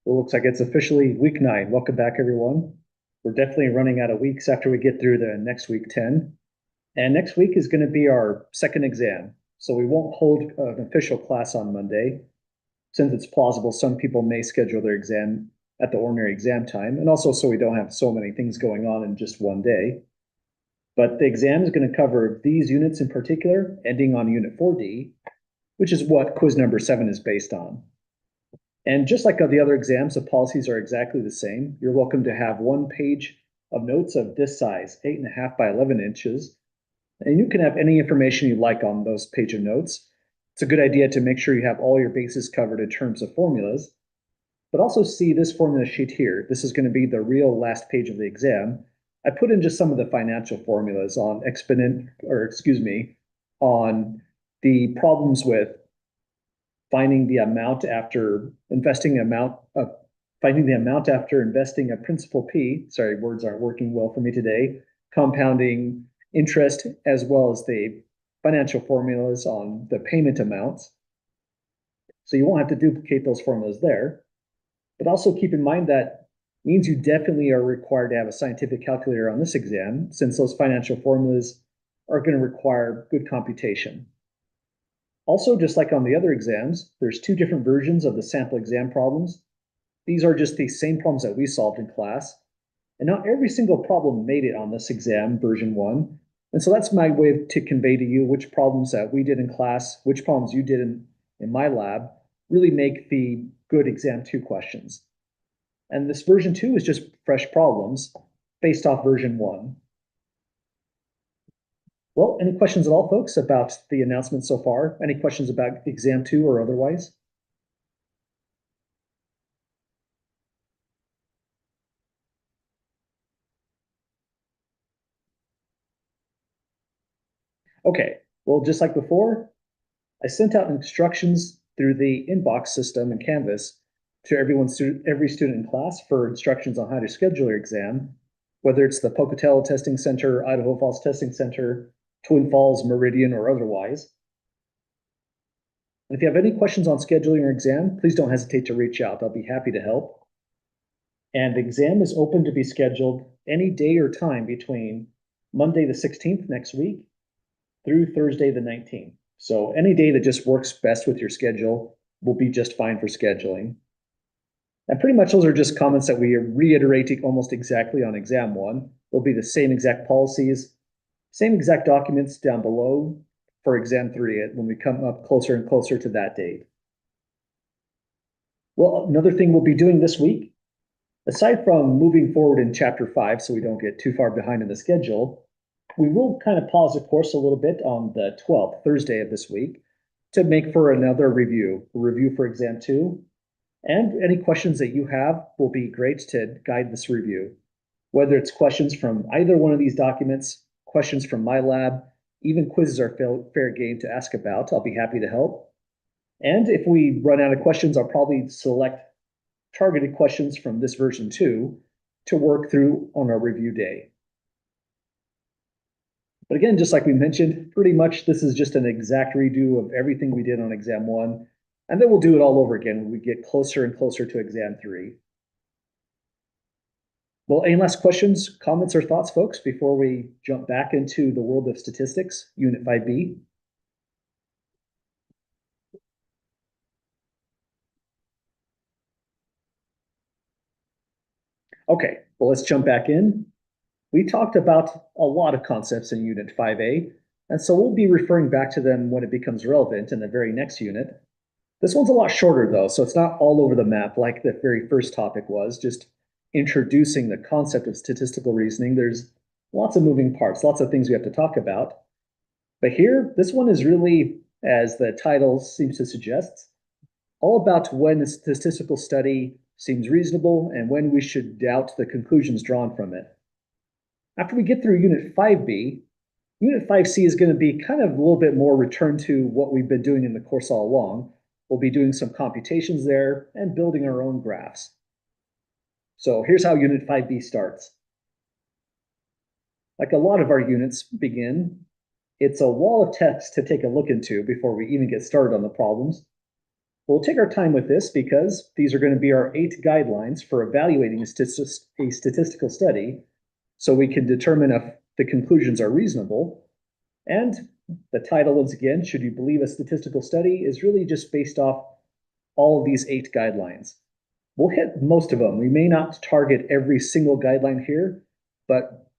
Well, looks like it's officially week 9. Welcome back, everyone. We're definitely running out of weeks after we get through the next week 10. And next week is going to be our second exam. So we won't hold an official class on Monday, since it's plausible some people may schedule their exam at the ordinary exam time, and also so we don't have so many things going on in just one day. But the exam is going to cover these units in particular, ending on Unit 4D, which is what quiz number 7 is based on. And just like the other exams, the policies are exactly the same. You're welcome to have one page of notes of this size, 8.5 by 11 inches. And you can have any information you like on those page of notes. It's a good idea to make sure you have all your bases covered in terms of formulas, but also see this formula sheet here. This is going to be the real last page of the exam. I put in just some of the financial formulas on on the problems with finding the amount after investing amount finding the amount after investing a principal P. Sorry, words aren't working well for me today. Compounding interest, as well as the financial formulas on the payment amounts. So you won't have to duplicate those formulas there. But also keep in mind that means you definitely are required to have a scientific calculator on this exam, since those financial formulas are going to require good computation. Also, just like on the other exams, there's two different versions of the sample exam problems. These are just the same problems that we solved in class. And not every single problem made it on this exam, version 1. And so that's my way to convey to you which problems that we did in class, which problems you did in my lab, really make the good exam 2 questions. And this version 2 is just fresh problems based off version 1. Well, any questions at all, folks, about the announcement so far? Any questions about exam 2 or otherwise? Okay, well, just like before, I sent out instructions through the inbox system in Canvas to every student in class for instructions on how to schedule your exam, whether it's the Pocatello Testing Center, Idaho Falls Testing Center, Twin Falls, Meridian, or otherwise. And if you have any questions on scheduling your exam, please don't hesitate to reach out. I'll be happy to help. And the exam is open to be scheduled any day or time between Monday the 16th next week through Thursday the 19th. So any day that just works best with your schedule will be just fine for scheduling. And pretty much those are just comments that we are reiterating almost exactly on exam 1. They'll be the same exact policies, same exact documents down below for exam 3 when we come up closer and closer to that date. Well, another thing we'll be doing this week, aside from moving forward in chapter 5 so we don't get too far behind in the schedule, we will kind of pause the course a little bit on the 12th, Thursday of this week, to make for another review, a review for exam 2. And any questions that you have will be great to guide this review. Whether it's questions from either one of these documents, questions from my lab, even quizzes are fair game to ask about. I'll be happy to help. And if we run out of questions, I'll probably select targeted questions from this version 2 to work through on our review day. But again, just like we mentioned, pretty much this is just an exact redo of everything we did on exam 1. And then we'll do it all over again when we get closer and closer to exam 3. Well, any last questions, comments, or thoughts, folks, before we jump back into the world of statistics, Unit 5B? Okay, well, let's jump back in. We talked about a lot of concepts in Unit 5A, and so we'll be referring back to them when it becomes relevant in the very next unit. This one's a lot shorter, though, so it's not all over the map like the very first topic was, just introducing the concept of statistical reasoning. There's lots of moving parts, lots of things we have to talk about. But here, this one is really, as the title seems to suggest, all about when a statistical study seems reasonable and when we should doubt the conclusions drawn from it. After we get through Unit 5B, Unit 5C is going to be kind of a little bit more return to what we've been doing in the course all along. We'll be doing some computations there and building our own graphs. So here's how Unit 5B starts. Like a lot of our units begin, it's a wall of text to take a look into before we even get started on the problems. We'll take our time with this because these are going to be our 8 guidelines for evaluating a statistical study, so we can determine if the conclusions are reasonable. And the title, once again, Should You Believe a Statistical Study, is really just based off all of these 8 guidelines. We'll hit most of them. We may not target every single guideline here, but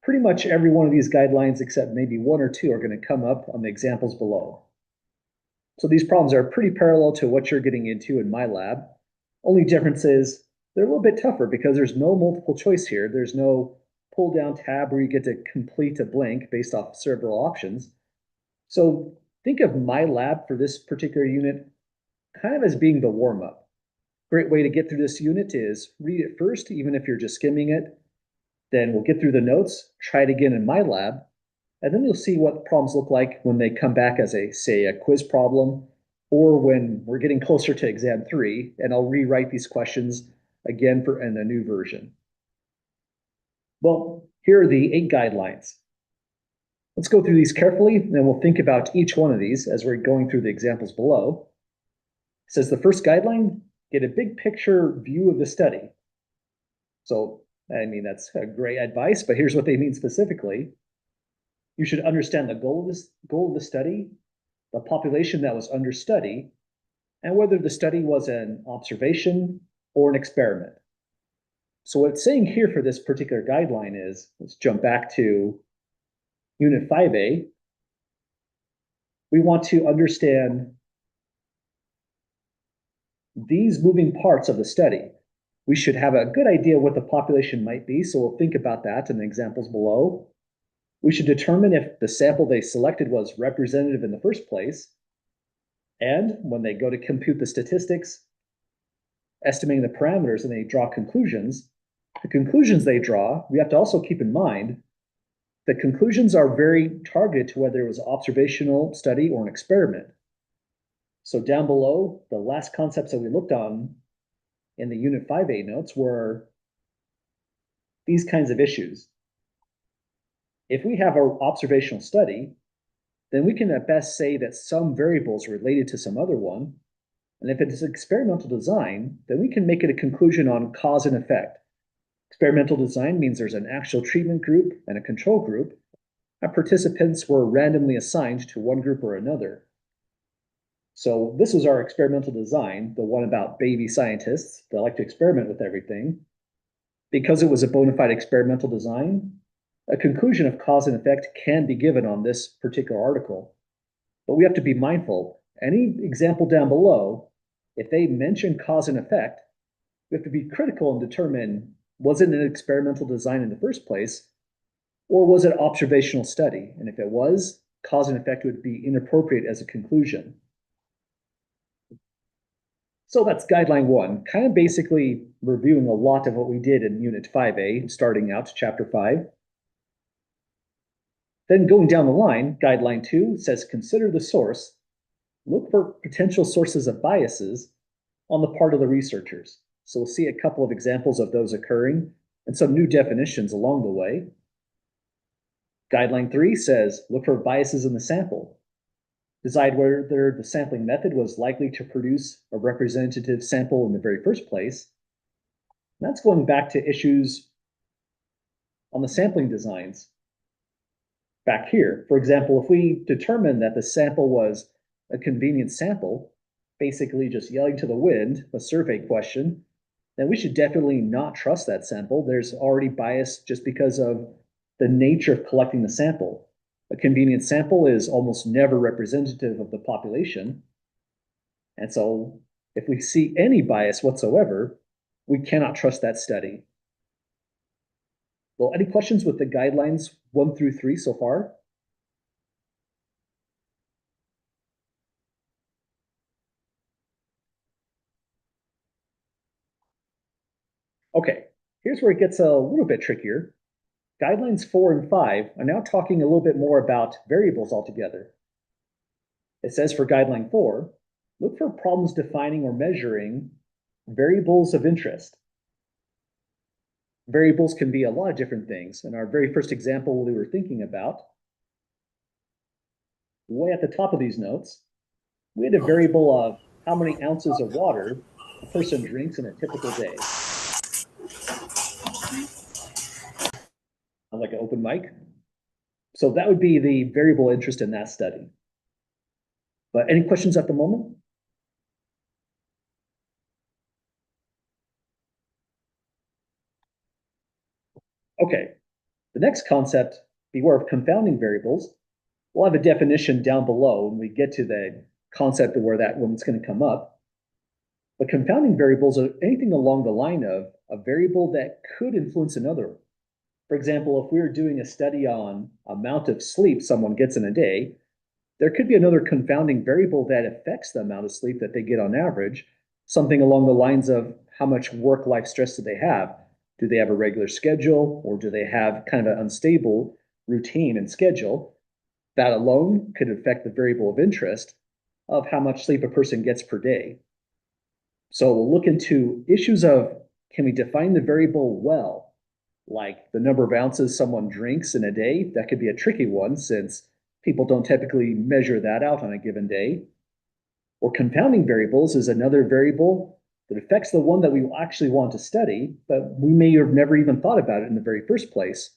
pretty much every one of these guidelines, except maybe 1 or 2, are going to come up on the examples below. So these problems are pretty parallel to what you're getting into in my lab. Only difference is they're a little bit tougher because there's no multiple choice here. There's no pull down tab where you get to complete a blank based off several options. So think of my lab for this particular unit kind of as being the warm up. Great way to get through this unit is read it first, even if you're just skimming it. Then we'll get through the notes, try it again in my lab, and then you'll see what problems look like when they come back as say, a quiz problem, or when we're getting closer to exam 3, and I'll rewrite these questions again in a new version. Well, here are the 8 guidelines. Let's go through these carefully, and then we'll think about each one of these as we're going through the examples below. It says the first guideline, get a big picture view of the study. So, I mean, that's a great advice, but here's what they mean specifically. You should understand the goal of the study, the population that was under study, and whether the study was an observation or an experiment. So what it's saying here for this particular guideline is, let's jump back to Unit 5A. We want to understand these moving parts of the study. We should have a good idea what the population might be, so we'll think about that in the examples below. We should determine if the sample they selected was representative in the first place. And when they go to compute the statistics, estimating the parameters, and they draw conclusions, the conclusions they draw, we have to also keep in mind the conclusions are very targeted to whether it was an observational study or an experiment. So down below, the last concepts that we looked on in the Unit 5A notes were these kinds of issues. If we have our observational study, then we can at best say that some variables related to some other one. And if it is experimental design, then we can make it a conclusion on cause and effect. Experimental design means there's an actual treatment group and a control group, and participants were randomly assigned to one group or another. So this was our experimental design, the one about baby scientists that like to experiment with everything. Because it was a bona fide experimental design, a conclusion of cause and effect can be given on this particular article. But we have to be mindful. Any example down below, if they mention cause and effect, we have to be critical and determine, was it an experimental design in the first place, or was it an observational study? And if it was, cause and effect would be inappropriate as a conclusion. So that's guideline 1, kind of basically reviewing a lot of what we did in Unit 5A, starting out to Chapter 5. Then going down the line, guideline 2 says consider the source, look for potential sources of biases on the part of the researchers. So we'll see a couple of examples of those occurring and some new definitions along the way. Guideline 3 says look for biases in the sample. Decide whether the sampling method was likely to produce a representative sample in the very first place. And that's going back to issues on the sampling designs. Back here, for example, if we determine that the sample was a convenient sample, basically just yelling to the wind, a survey question, then we should definitely not trust that sample. There's already bias just because of the nature of collecting the sample. A convenient sample is almost never representative of the population. And so if we see any bias whatsoever, we cannot trust that study. Well, any questions with the guidelines 1 through 3 so far? Okay, here's where it gets a little bit trickier. Guidelines 4 and 5 are now talking a little bit more about variables altogether. It says for guideline 4, look for problems defining or measuring variables of interest. Variables can be a lot of different things. In our very first example we were thinking about, way at the top of these notes, we had a variable of how many ounces of water a person drinks in a typical day. Like an open mic. So that would be the variable interest in that study. But any questions at the moment? Okay, the next concept, beware of confounding variables. We'll have a definition down below when we get to the concept of where that one's going to come up. But confounding variables are anything along the line of a variable that could influence another. For example, if we were doing a study on amount of sleep someone gets in a day, there could be another confounding variable that affects the amount of sleep that they get on average, something along the lines of how much work-life stress do they have? Do they have a regular schedule, or do they have kind of an unstable routine and schedule? That alone could affect the variable of interest of how much sleep a person gets per day. So we'll look into issues of, can we define the variable well? Like the number of ounces someone drinks in a day, that could be a tricky one since people don't typically measure that out on a given day. Or confounding variables is another variable that affects the one that we actually want to study, but we may have never even thought about it in the very first place.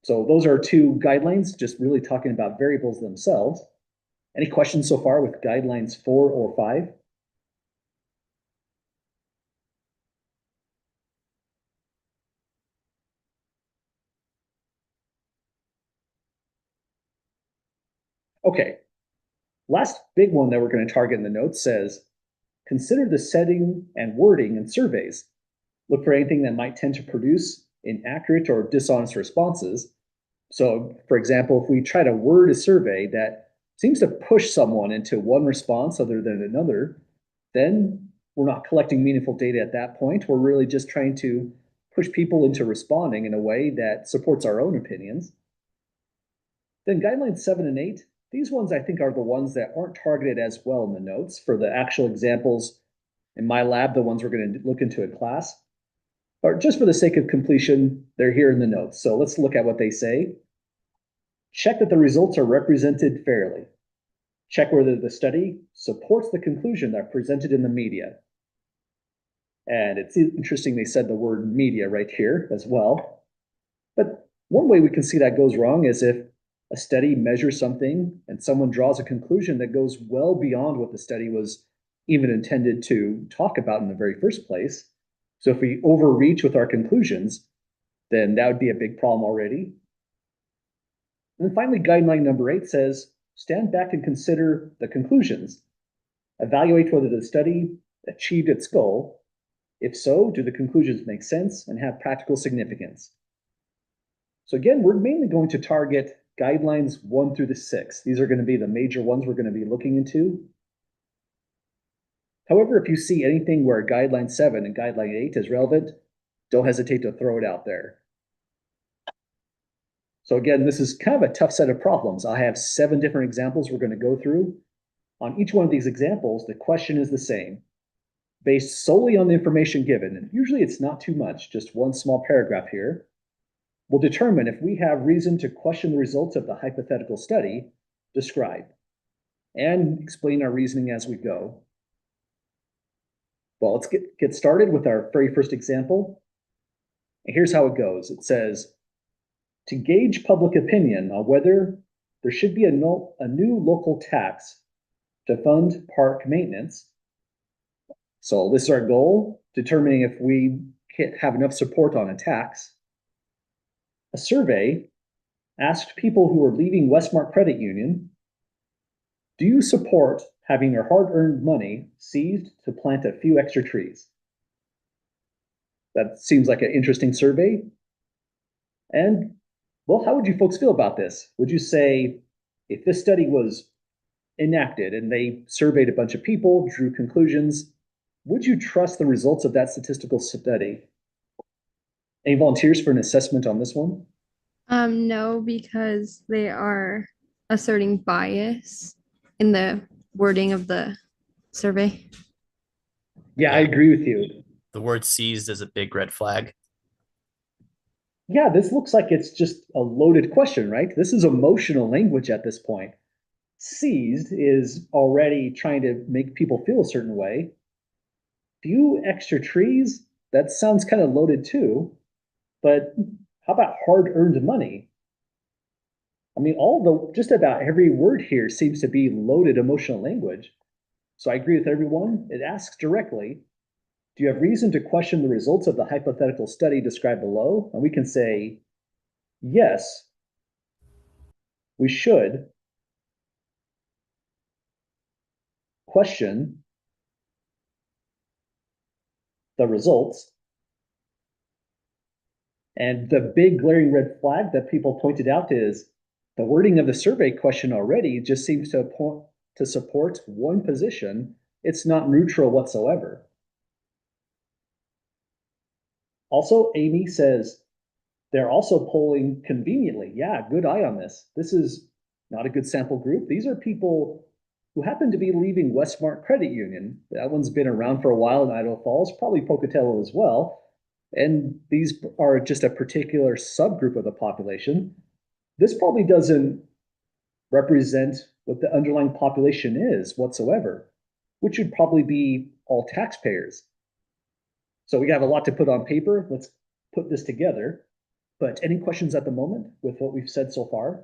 So those are two guidelines, just really talking about variables themselves. Any questions so far with guidelines 4 or 5? Okay, last big one that we're going to target in the notes says, consider the setting and wording in surveys. Look for anything that might tend to produce inaccurate or dishonest responses. So, for example, if we try to word a survey that seems to push someone into one response other than another, then we're not collecting meaningful data at that point. We're really just trying to push people into responding in a way that supports our own opinions. Then guidelines 7 and 8, these ones I think are the ones that aren't targeted as well in the notes for the actual examples in my lab, the ones we're going to look into in class. Or just for the sake of completion, they're here in the notes. So let's look at what they say. Check that the results are represented fairly. Check whether the study supports the conclusion that presented in the media. And it's interesting they said the word media right here as well. But one way we can see that goes wrong is if a study measures something and someone draws a conclusion that goes well beyond what the study was even intended to talk about in the very first place. So if we overreach with our conclusions, then that would be a big problem already. And then finally, guideline number 8 says, stand back and consider the conclusions. Evaluate whether the study achieved its goal. If so, do the conclusions make sense and have practical significance? So again, we're mainly going to target guidelines 1 through the 6. These are going to be the major ones we're going to be looking into. However, if you see anything where guideline 7 and guideline 8 is relevant, don't hesitate to throw it out there. So again, this is kind of a tough set of problems. I have 7 different examples we're going to go through. On each one of these examples, the question is the same, based solely on the information given. And usually it's not too much, just one small paragraph here. We'll determine if we have reason to question the results of the hypothetical study, describe, and explain our reasoning as we go. Well, let's get started with our very first example. And here's how it goes. It says, to gauge public opinion on whether there should be a new local tax to fund park maintenance. So this is our goal, determining if we have enough support on a tax. A survey asked people who are leaving Westmark Credit Union, do you support having your hard-earned money seized to plant a few extra trees? That seems like an interesting survey. And, well, how would you folks feel about this? Would you say if this study was enacted and they surveyed a bunch of people, drew conclusions, would you trust the results of that statistical study? Any volunteers for an assessment on this one? No, because they are asserting bias in the wording of the survey. Yeah, I agree with you. The word seized is a big red flag. Yeah, this looks like it's just a loaded question, right? This is emotional language at this point. seized is already trying to make people feel a certain way. Few extra trees, that sounds kind of loaded too. But how about hard-earned money? I mean, just about every word here seems to be loaded emotional language. So I agree with everyone. It asks directly, do you have reason to question the results of the hypothetical study described below? And we can say, yes, we should question the results. And the big glaring red flag that people pointed out is the wording of the survey question already just seems to point to support one position. It's not neutral whatsoever. Also, Amy says they're also polling conveniently. Yeah, good eye on this. This is not a good sample group. These are people who happen to be leaving Westmark Credit Union. That one's been around for a while in Idaho Falls, probably Pocatello as well. And these are just a particular subgroup of the population. This probably doesn't represent what the underlying population is whatsoever, which would probably be all taxpayers. So we have a lot to put on paper. Let's put this together. But any questions at the moment with what we've said so far?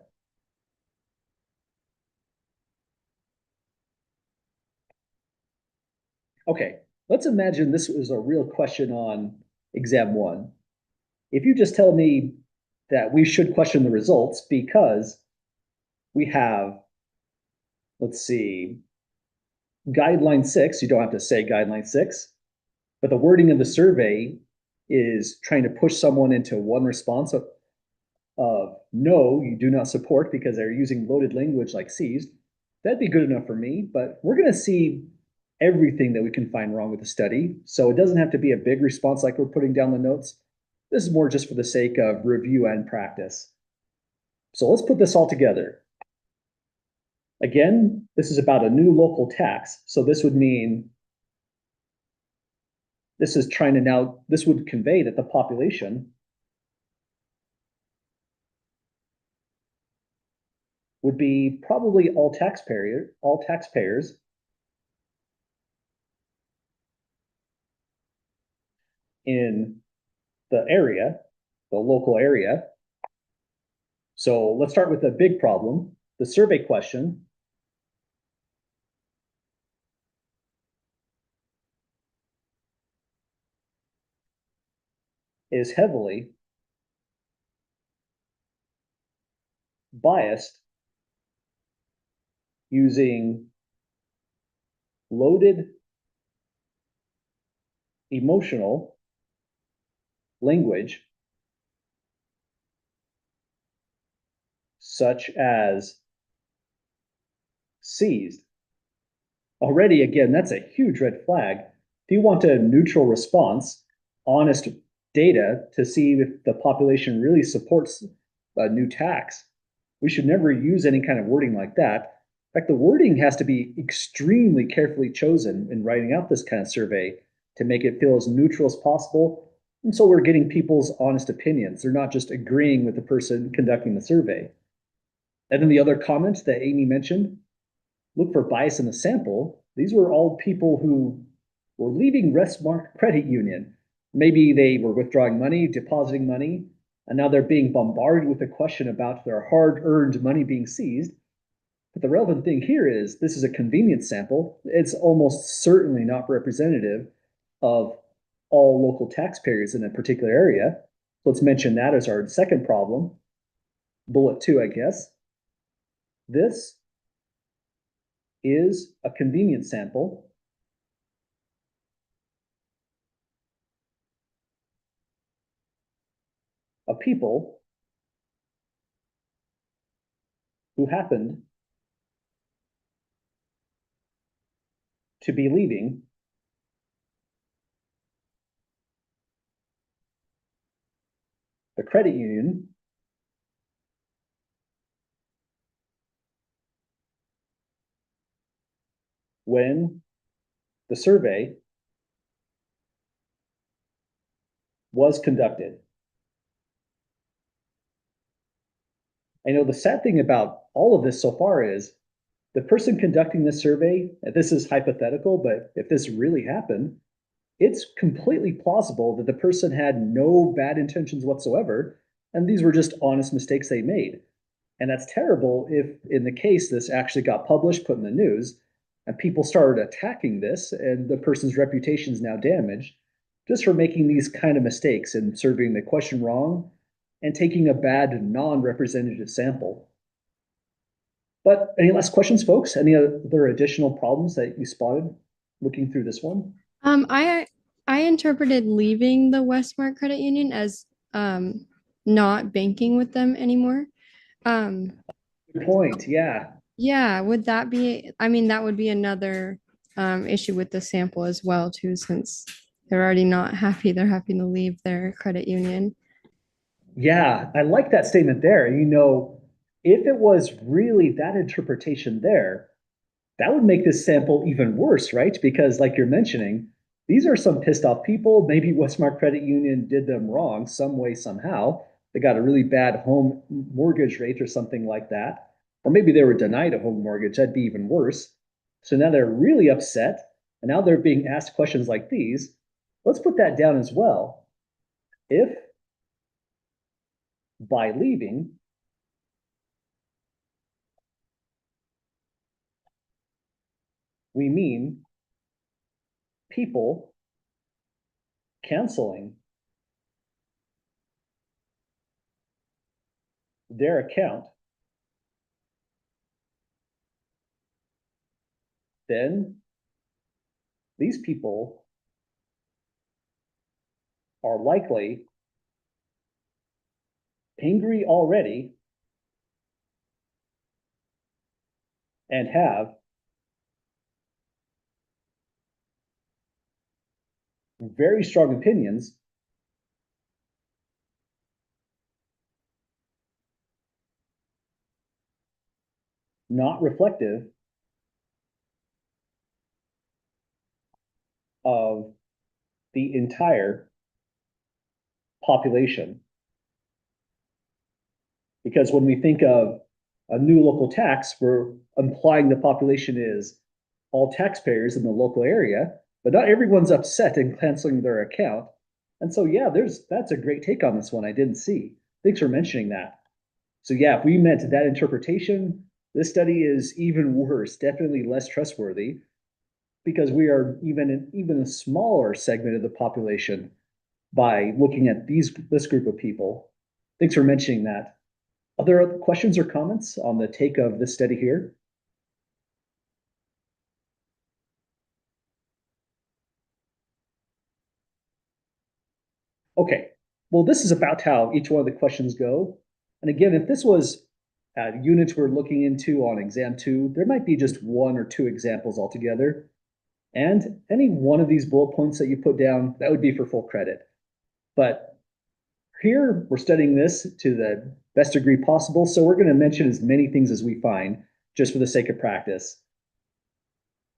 Okay, let's imagine this was a real question on exam one. If you just tell me that we should question the results because we have, let's see, guideline 6, you don't have to say guideline 6, but the wording of the survey is trying to push someone into one response of no, you do not support because they're using loaded language like seized. That'd be good enough for me, but we're going to see everything that we can find wrong with the study. So it doesn't have to be a big response like we're putting down the notes. This is more just for the sake of review and practice. So let's put this all together. Again, this is about a new local tax. So this would mean this is trying to now, this would convey that the population would be probably all taxpayers in the area, the local area. So let's start with the big problem, the survey question. Is heavily biased using loaded emotional language such as seized. Already, again, that's a huge red flag. If you want a neutral response, honest data to see if the population really supports a new tax, we should never use any kind of wording like that. In fact, the wording has to be extremely carefully chosen in writing out this kind of survey to make it feel as neutral as possible. And so we're getting people's honest opinions. They're not just agreeing with the person conducting the survey. And then the other comment that Amy mentioned, look for bias in the sample. These were all people who were leaving Westmark Credit Union. Maybe they were withdrawing money, depositing money, and now they're being bombarded with a question about their hard-earned money being seized. But the relevant thing here is this is a convenience sample. It's almost certainly not representative of all local taxpayers in a particular area. So let's mention that as our second problem. Bullet 2, I guess. This is a convenience sample of people who happened to be leaving the credit union when the survey was conducted. I know the sad thing about all of this so far is the person conducting this survey, this is hypothetical, but if this really happened, it's completely plausible that the person had no bad intentions whatsoever, and these were just honest mistakes they made. And that's terrible if, in the case, this actually got published, put in the news, and people started attacking this, and the person's reputation is now damaged just for making these kind of mistakes and surveying the question wrong and taking a bad non-representative sample. But any last questions, folks? Any other additional problems that you spotted looking through this one? I interpreted leaving the Westmark Credit Union as not banking with them anymore. Good point. Yeah. Yeah, would that be, I mean, that would be another issue with the sample as well too, since they're already not happy, they're having to leave their credit union. Yeah, I like that statement there. You know, if it was really that interpretation there, that would make this sample even worse, right? Because, like you're mentioning, these are some pissed off people. Maybe Westmark Credit Union did them wrong some way, somehow. They got a really bad home mortgage rate or something like that. Or maybe they were denied a home mortgage. That'd be even worse. So now they're really upset. And now they're being asked questions like these. Let's put that down as well. If by leaving, we mean people canceling their account, then these people are likely angry already and have very strong opinions not reflective of the entire population. Because when we think of a new local tax, we're implying the population is all taxpayers in the local area, but not everyone's upset and canceling their account. And so, yeah, that's a great take on this one I didn't see. Thanks for mentioning that. So yeah, if we meant that interpretation, this study is even worse, definitely less trustworthy, because we are even a smaller segment of the population by looking at this group of people. Thanks for mentioning that. Other questions or comments on the take of this study here? Okay, well, this is about how each one of the questions go. And again, if this was units we're looking into on exam 2, there might be just 1 or 2 examples altogether. And any one of these bullet points that you put down, that would be for full credit. But here we're studying this to the best degree possible. So we're going to mention as many things as we find just for the sake of practice.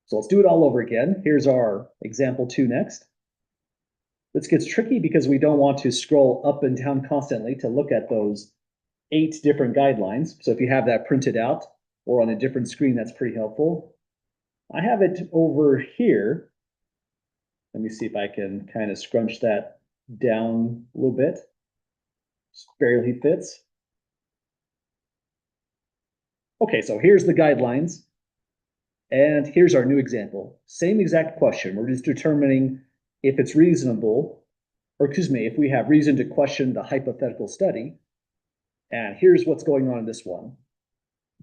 So let's do it all over again. Here's our example 2 next. This gets tricky because we don't want to scroll up and down constantly to look at those 8 different guidelines. So if you have that printed out or on a different screen, that's pretty helpful. I have it over here. Let me see if I can kind of scrunch that down a little bit. Just barely fits. Okay, so here's the guidelines. And here's our new example. Same exact question. We're just determining if it's reasonable, or excuse me, if we have reason to question the hypothetical study. And here's what's going on in this one.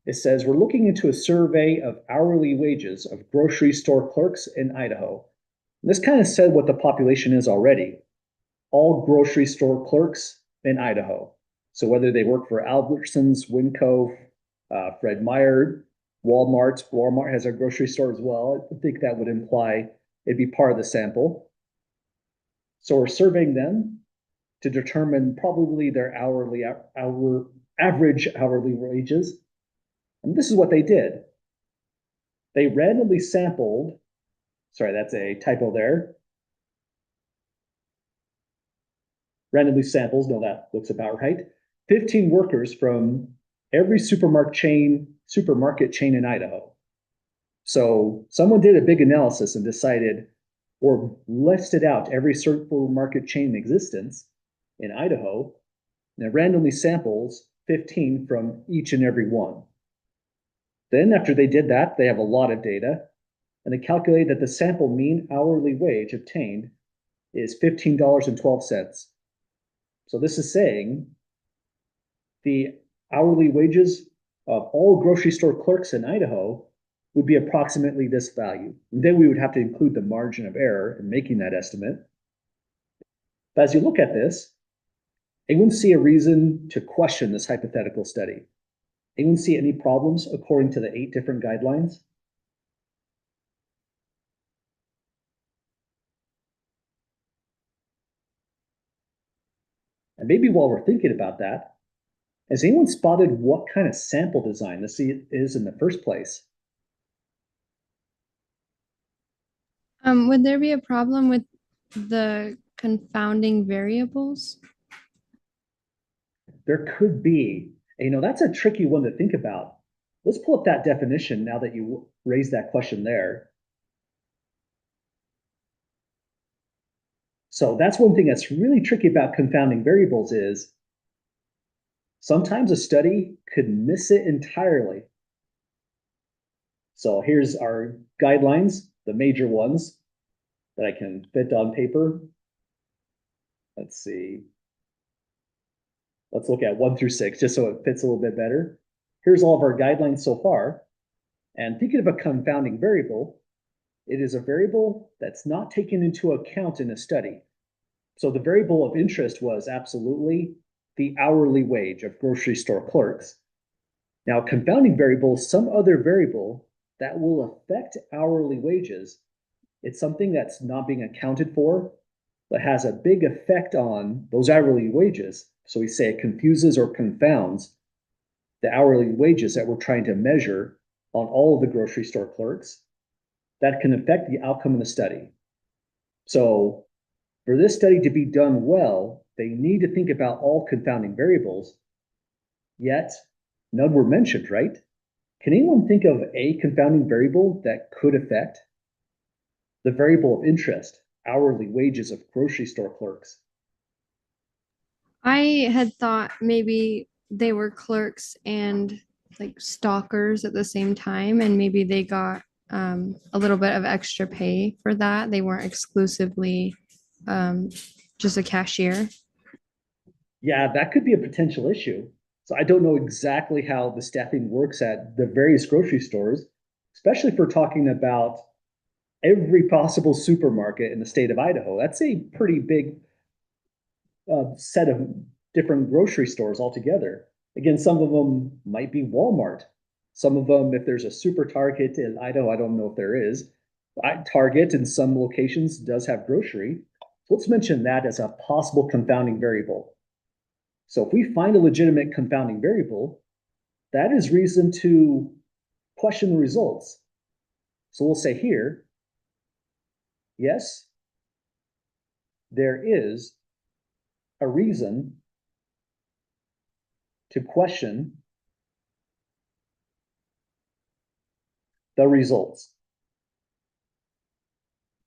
It says we're looking into a survey of hourly wages of grocery store clerks in Idaho. This kind of said what the population is already. All grocery store clerks in Idaho. So whether they work for Albertsons, Winco, Fred Meyer, Walmart has a grocery store as well. I think that would imply it'd be part of the sample. So we're surveying them to determine probably their average hourly wages. And this is what they did. They randomly sampled, sorry, that's a typo there. Randomly samples, no, that looks about right. 15 workers from every supermarket chain in Idaho. So someone did a big analysis and decided, or listed out every supermarket chain in existence in Idaho, and it randomly samples 15 from each and every one. Then after they did that, they have a lot of data, and they calculate that the sample mean hourly wage obtained is $15.12. So this is saying the hourly wages of all grocery store clerks in Idaho would be approximately this value. And then we would have to include the margin of error in making that estimate. But as you look at this, anyone see a reason to question this hypothetical study? Anyone see any problems according to the 8 different guidelines? And maybe while we're thinking about that, has anyone spotted what kind of sample design this is in the first place? Would there be a problem with the confounding variables? There could be. And, that's a tricky one to think about. Let's pull up that definition now that you raised that question there. So that's one thing that's really tricky about confounding variables is sometimes a study could miss it entirely. So here's our guidelines, the major ones that I can fit on paper. Let's see. Let's look at 1 through 6, just so it fits a little bit better. Here's all of our guidelines so far. And thinking of a confounding variable, it is a variable that's not taken into account in a study. So the variable of interest was absolutely the hourly wage of grocery store clerks. Now, confounding variable is some other variable that will affect hourly wages. It's something that's not being accounted for, but has a big effect on those hourly wages. So we say it confuses or confounds the hourly wages that we're trying to measure on all of the grocery store clerks. That can affect the outcome of the study. So for this study to be done well, they need to think about all confounding variables, yet none were mentioned, right? Can anyone think of a confounding variable that could affect the variable of interest, hourly wages of grocery store clerks? I had thought maybe they were clerks and like stalkers at the same time, and maybe they got a little bit of extra pay for that. They weren't exclusively just a cashier. Yeah, that could be a potential issue. So I don't know exactly how the staffing works at the various grocery stores, especially if we're talking about every possible supermarket in the state of Idaho. That's a pretty big set of different grocery stores altogether. Again, some of them might be Walmart. Some of them, if there's a super Target in Idaho, I don't know if there is. Target in some locations does have grocery. So let's mention that as a possible confounding variable. So if we find a legitimate confounding variable, that is reason to question the results. So we'll say here, yes, there is a reason to question the results.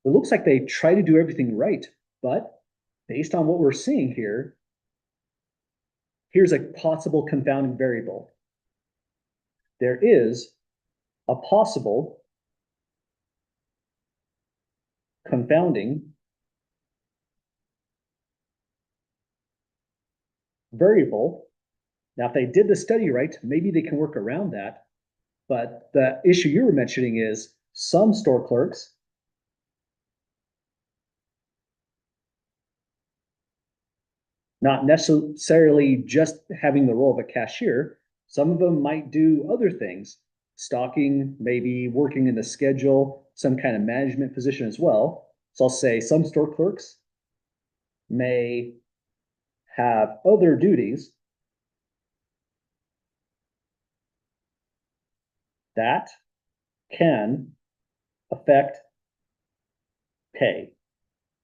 It looks like they try to do everything right, but based on what we're seeing here, here's a possible confounding variable. There is a possible confounding variable. Now, if they did the study right, maybe they can work around that. But the issue you were mentioning is some store clerks not necessarily just having the role of a cashier. Some of them might do other things, stocking, maybe working in the schedule, some kind of management position as well. So I'll say some store clerks may have other duties that can affect pay.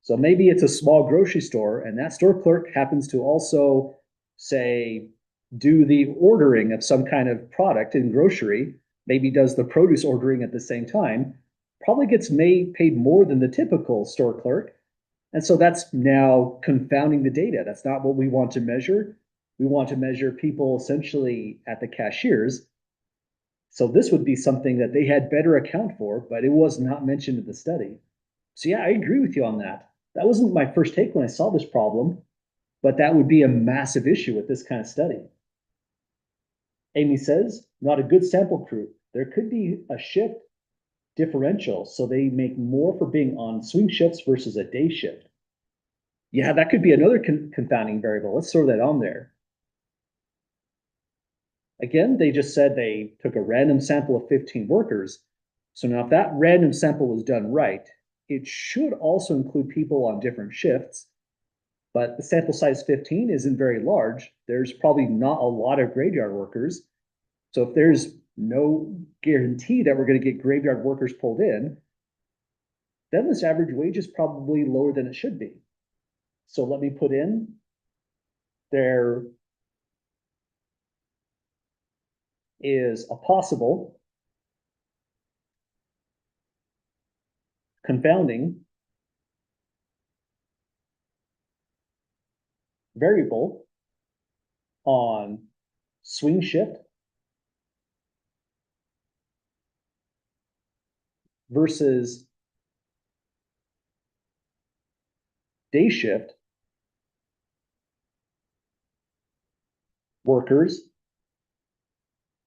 So maybe it's a small grocery store and that store clerk happens to also say, do the ordering of some kind of product in grocery. maybe does the produce ordering at the same time, probably gets paid more than the typical store clerk. And so that's now confounding the data. That's not what we want to measure. We want to measure people essentially at the cashiers. So this would be something that they had better account for, but it was not mentioned in the study. So yeah, I agree with you on that. That wasn't my first take when I saw this problem, but that would be a massive issue with this kind of study. Amy says, not a good sample group. There could be a shift differential, so they make more for being on swing shifts versus a day shift. Yeah, that could be another confounding variable. Let's throw that on there. Again, they just said they took a random sample of 15 workers. So now if that random sample was done right, it should also include people on different shifts, but the sample size 15 isn't very large. There's probably not a lot of graveyard workers. So if there's no guarantee that we're going to get graveyard workers pulled in, then this average wage is probably lower than it should be. So let me put in there is a possible confounding variable on swing shift versus day shift workers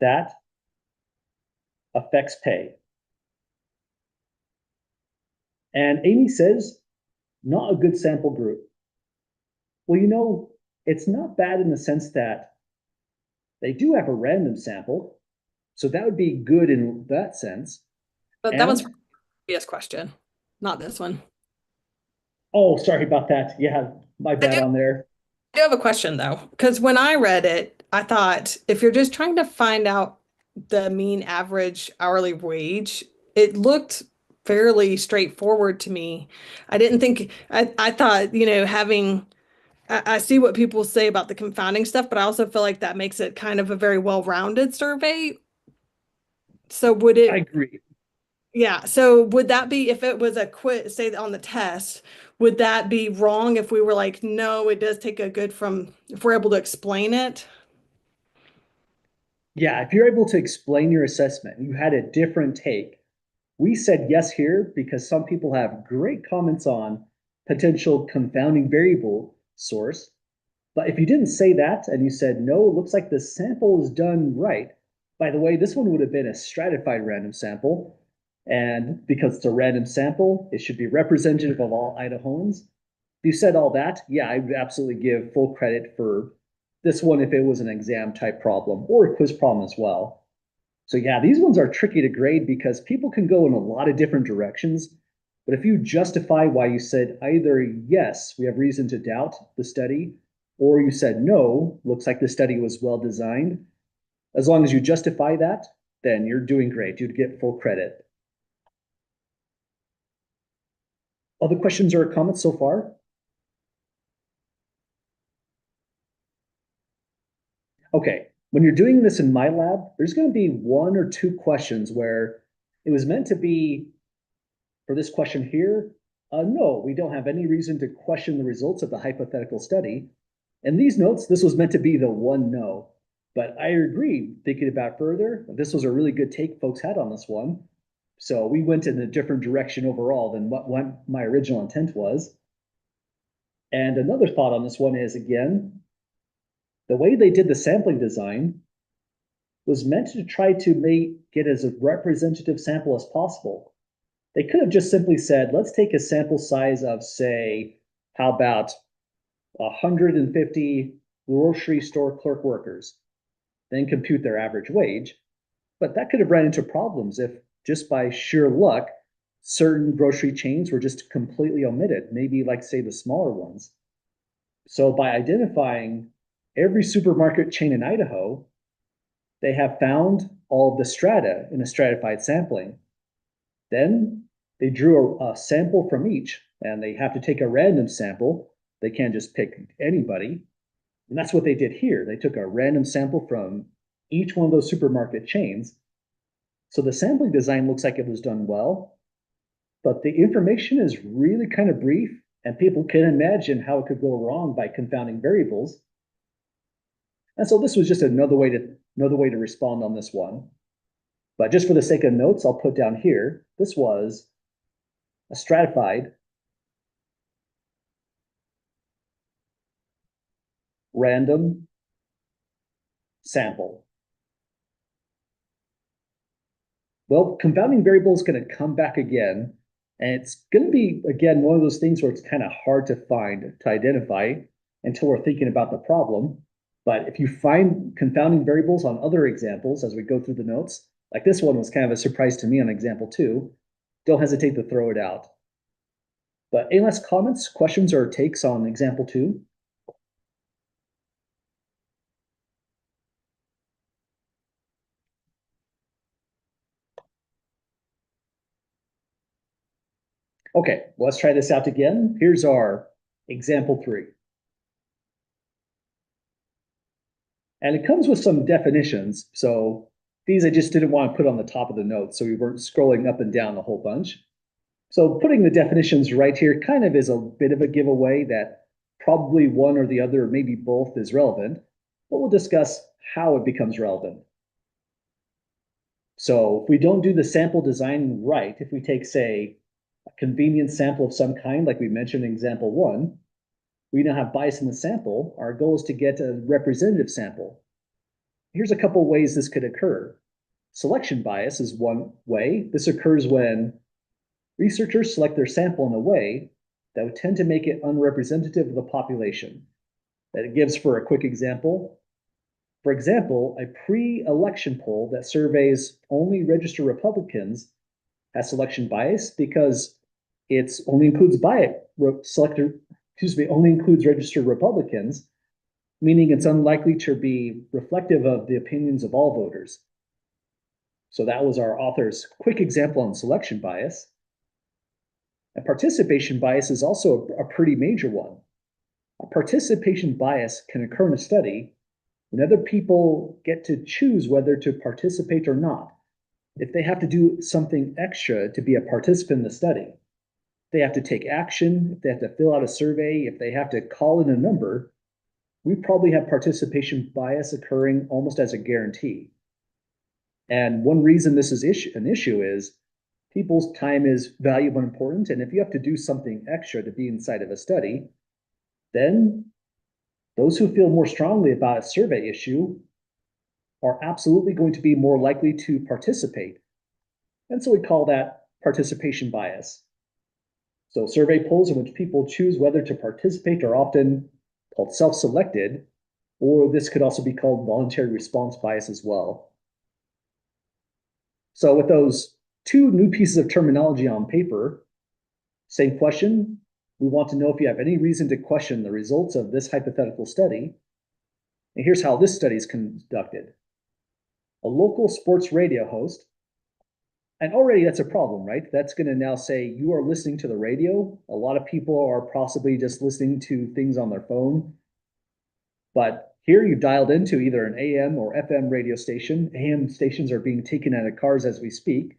that affects pay. And Amy says, not a good sample group. Well, it's not bad in the sense that they do have a random sample. So that would be good in that sense. But that was And- previous question, not this one. Oh, sorry about that. Yeah, my bad on there. I do have a question though, because when I read it, I thought if you're just trying to find out the mean average hourly wage, it looked fairly straightforward to me. I didn't think, I thought, I see what people say about the confounding stuff, but I also feel like that makes it kind of a very well-rounded survey. So would I it, agree. yeah, so would that be, if it was a quit, say on the test, would that be wrong if we were like, no, it does take a good from, if we're able to explain it? Yeah, if you're able to explain your assessment, you had a different take. We said yes here because some people have great comments on potential confounding variable source. But if you didn't say that and you said, no, it looks like the sample is done right. By the way, this one would have been a stratified random sample. And because it's a random sample, it should be representative of all Idahoans. If you said all that, yeah, I would absolutely give full credit for this one if it was an exam type problem or a quiz problem as well. So yeah, these ones are tricky to grade because people can go in a lot of different directions. But if you justify why you said either yes, we have reason to doubt the study, or you said no, looks like the study was well designed, as long as you justify that, then you're doing great. You'd get full credit. Other questions or comments so far? Okay, when you're doing this in MyLab, there's going to be one or two questions where it was meant to be, for this question here, no, we don't have any reason to question the results of the hypothetical study. And these notes, this was meant to be the one no. But I agree, thinking about further, this was a really good take folks had on this one. So we went in a different direction overall than what my original intent was. And another thought on this one is, again, the way they did the sampling design was meant to try to get as a representative sample as possible. They could have just simply said, let's take a sample size of, say, how about 150 grocery store clerk workers, then compute their average wage. But that could have run into problems if just by sheer luck, certain grocery chains were just completely omitted, maybe like say the smaller ones. So by identifying every supermarket chain in Idaho, they have found all of the strata in a stratified sampling. Then they drew a sample from each, and they have to take a random sample. They can't just pick anybody. And that's what they did here. They took a random sample from each one of those supermarket chains. So the sampling design looks like it was done well, but the information is really kind of brief, and people can imagine how it could go wrong by confounding variables. And so this was just another way to respond on this one. But just for the sake of notes, I'll put down here, this was a stratified random sample. Well, confounding variable is going to come back again, and it's going to be, again, one of those things where it's kind of hard to find, to identify until we're thinking about the problem. But if you find confounding variables on other examples as we go through the notes, like this one was kind of a surprise to me on example 2, don't hesitate to throw it out. But any last comments, questions, or takes on example 2? Okay, well, let's try this out again. Here's our example 3. And it comes with some definitions. So these I just didn't want to put on the top of the notes, so we weren't scrolling up and down a whole bunch. So putting the definitions right here kind of is a bit of a giveaway that probably one or the other, or maybe both, is relevant, but we'll discuss how it becomes relevant. So if we don't do the sample design right, if we take, say, a convenience sample of some kind, like we mentioned in example 1, we now have bias in the sample. Our goal is to get a representative sample. Here's a couple ways this could occur. Selection bias is one way. This occurs when researchers select their sample in a way that would tend to make it unrepresentative of the population. That it gives, for a quick example. For example, a pre-election poll that surveys only registered Republicans has selection bias because it only includes only includes registered Republicans, meaning it's unlikely to be reflective of the opinions of all voters. So that was our author's quick example on selection bias. And participation bias is also a pretty major one. A participation bias can occur in a study when other people get to choose whether to participate or not. If they have to do something extra to be a participant in the study, they have to take action, if they have to fill out a survey, if they have to call in a number, we probably have participation bias occurring almost as a guarantee. And one reason this is an issue is people's time is valuable and important. And if you have to do something extra to be inside of a study, then those who feel more strongly about a survey issue are absolutely going to be more likely to participate. And so we call that participation bias. So survey polls in which people choose whether to participate are often called self-selected, or this could also be called voluntary response bias as well. So with those 2 new pieces of terminology on paper, same question, we want to know if you have any reason to question the results of this hypothetical study. And here's how this study is conducted. A local sports radio host, and already that's a problem, right? That's going to now say you are listening to the radio. A lot of people are possibly just listening to things on their phone. But here you dialed into either an AM or FM radio station. AM stations are being taken out of cars as we speak.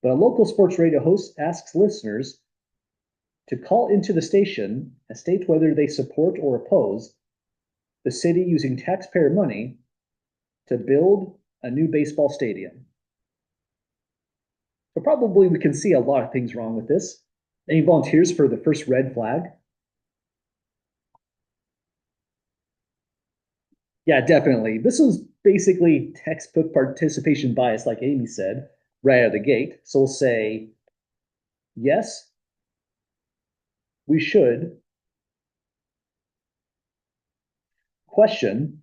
But a local sports radio host asks listeners to call into the station and state whether they support or oppose the city using taxpayer money to build a new baseball stadium. So probably we can see a lot of things wrong with this. Any volunteers for the first red flag? Yeah, definitely. This was basically textbook participation bias, like Amy said, right out of the gate. So we'll say, yes, we should question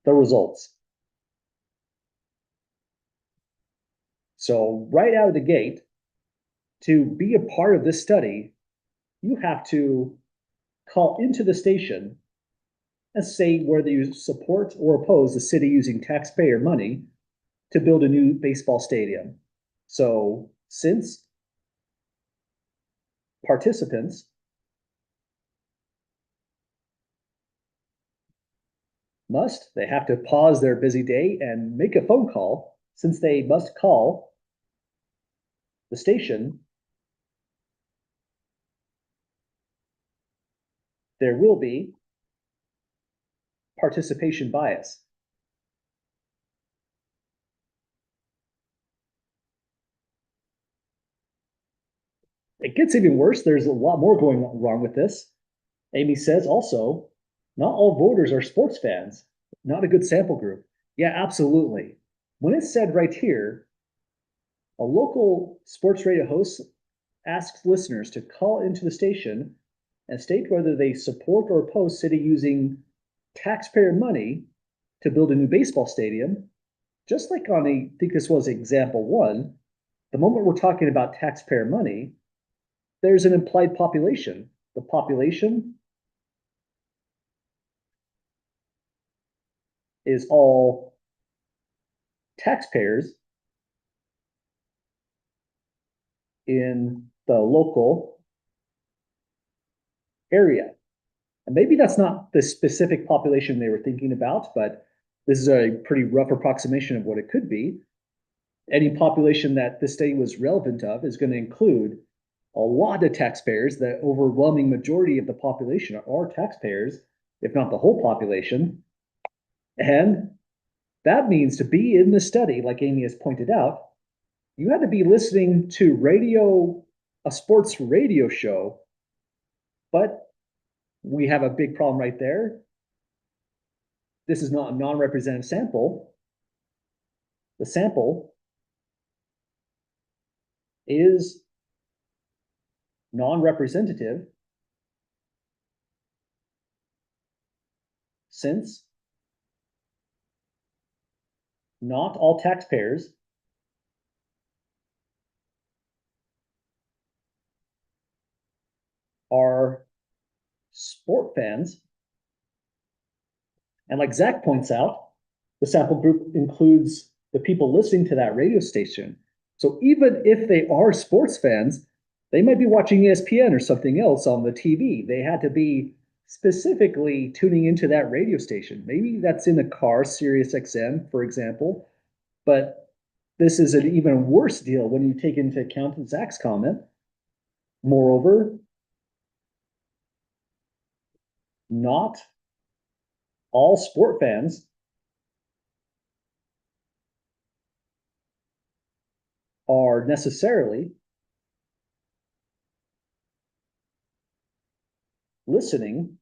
the results. So right out of the gate, to be a part of this study, you have to call into the station and say whether you support or oppose the city using taxpayer money to build a new baseball stadium. So since participants they have to pause their busy day and make a phone call. Since they must call the station, there will be participation bias. It gets even worse. There's a lot more going wrong with this. Amy says also, not all voters are sports fans. Not a good sample group. Yeah, absolutely. When it's said right here, a local sports radio host asks listeners to call into the station and state whether they support or oppose city using taxpayer money to build a new baseball stadium. Just like on I think this was example one, the moment we're talking about taxpayer money, there's an implied population. The population is all taxpayers in the local area. And maybe that's not the specific population they were thinking about, but this is a pretty rough approximation of what it could be. Any population that this study was relevant of is going to include a lot of taxpayers. The overwhelming majority of the population are taxpayers, if not the whole population. And that means to be in the study, like Amy has pointed out, you had to be listening to a sports radio show, but we have a big problem right there. This is not a non-representative sample. The sample is non-representative since not all taxpayers are sport fans. And like Zach points out, the sample group includes the people listening to that radio station. So even if they are sports fans, they might be watching ESPN or something else on the TV. They had to be specifically tuning into that radio station. Maybe that's in the car, Sirius XM, for example. But this is an even worse deal when you take into account Zach's comment. Moreover, not all sport fans are necessarily listening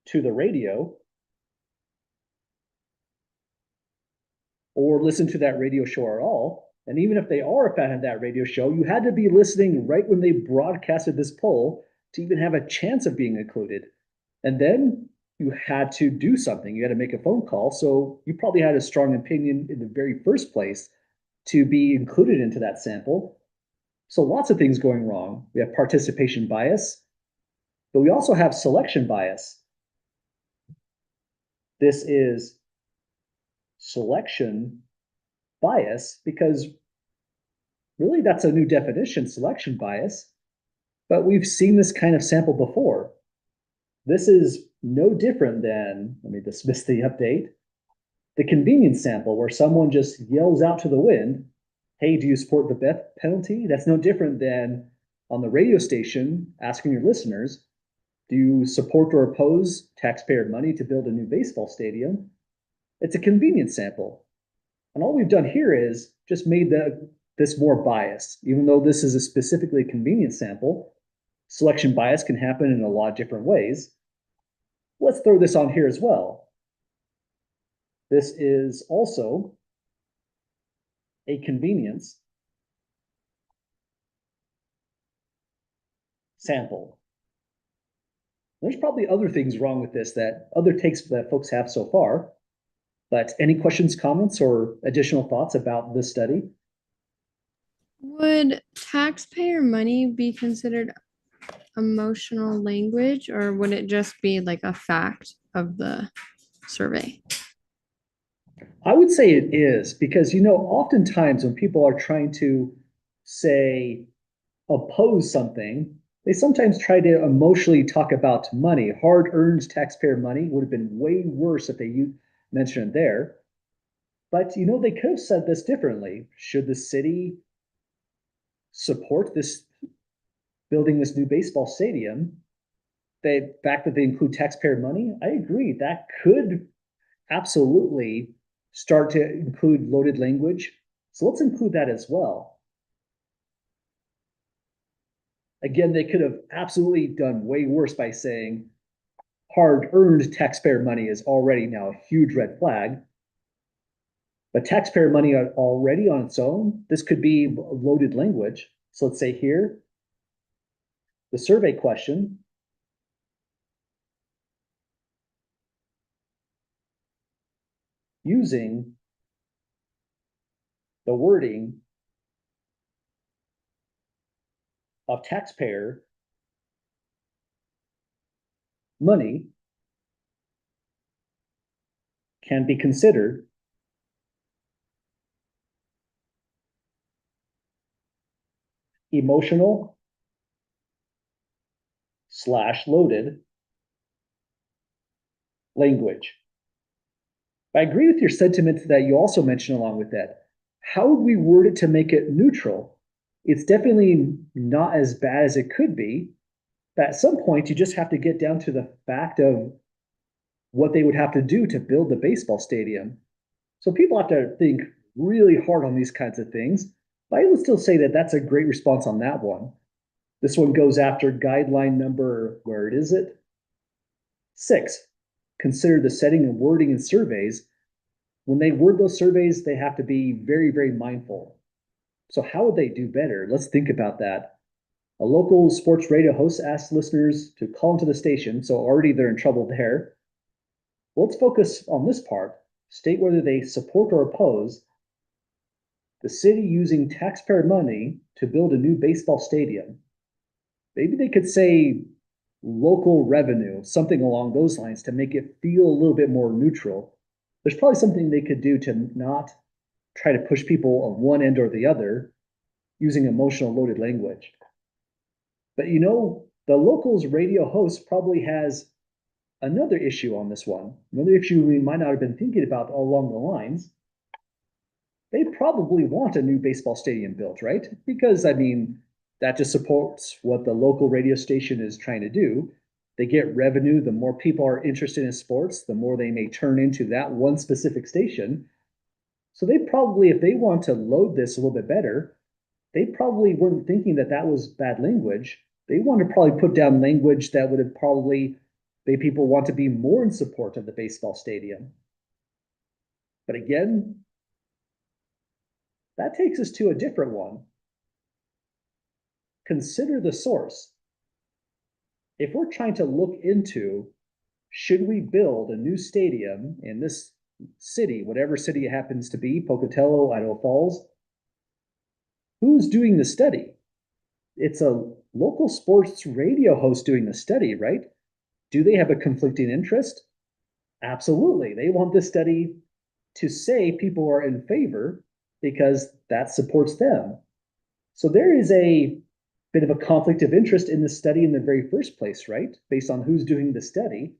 to the radio or listen to that radio show at all. And even if they are a fan of that radio show, you had to be listening right when they broadcasted this poll to even have a chance of being included. And then you had to do something. You had to make a phone call. So you probably had a strong opinion in the very first place to be included into that sample. So lots of things going wrong. We have participation bias, but we also have selection bias. This is selection bias because really that's a new definition, selection bias, but we've seen this kind of sample before. This is no different than, let me dismiss the update, the convenience sample where someone just yells out to the wind, hey, do you support the death penalty? That's no different than on the radio station asking your listeners, do you support or oppose taxpayer money to build a new baseball stadium? It's a convenience sample. And all we've done here is just made this more biased. Even though this is a specifically convenience sample, selection bias can happen in a lot of different ways. Let's throw this on here as well. This is also a convenience sample. There's probably other things wrong with this, that other takes that folks have so far. But any questions, comments, or additional thoughts about this study? Would taxpayer money be considered emotional language, or would it just be like a fact of the survey? I would say it is because, oftentimes when people are trying to say oppose something They sometimes try to emotionally talk about money. Hard-earned taxpayer money would have been way worse if they mentioned it there. But they could have said this differently. Should the city support this building this new baseball stadium? The fact that they include taxpayer money, I agree. That could absolutely start to include loaded language. So let's include that as well. Again, they could have absolutely done way worse by saying hard-earned taxpayer money is already now a huge red flag. But taxpayer money already on its own, this could be loaded language. So let's say here, the survey question, using the wording of taxpayer money can be considered emotional / loaded language. I agree with your sentiment that you also mentioned along with that. How would we word it to make it neutral? It's definitely not as bad as it could be. But at some point, you just have to get down to the fact of what they would have to do to build the baseball stadium. So people have to think really hard on these kinds of things. But I would still say that that's a great response on that one. This one goes after guideline number, where is it? 6. Consider the setting and wording in surveys. When they word those surveys, they have to be very, very mindful. So how would they do better? Let's think about that. A local sports radio host asked listeners to call into the station, so already they're in trouble there. Let's focus on this part. State whether they support or oppose the city using taxpayer money to build a new baseball stadium. Maybe they could say local revenue, something along those lines to make it feel a little bit more neutral. There's probably something they could do to not try to push people on one end or the other using emotional loaded language. But the locals radio host probably has another issue on this one, another issue we might not have been thinking about all along the lines. They probably want a new baseball stadium built, right? Because, I mean, that just supports what the local radio station is trying to do. They get revenue. The more people are interested in sports, the more they may turn into that one specific station. So they probably, if they want to load this a little bit better, they probably weren't thinking that that was bad language. They want to probably put down language that would have probably made people want to be more in support of the baseball stadium. But again, that takes us to a different one. Consider the source. If we're trying to look into, should we build a new stadium in this city, whatever city it happens to be, Pocatello, Idaho Falls, who's doing the study? It's a local sports radio host doing the study, right? Do they have a conflicting interest? Absolutely. They want the study to say people are in favor because that supports them. So there is a bit of a conflict of interest in the study in the very first place, right? Based on who's doing the study.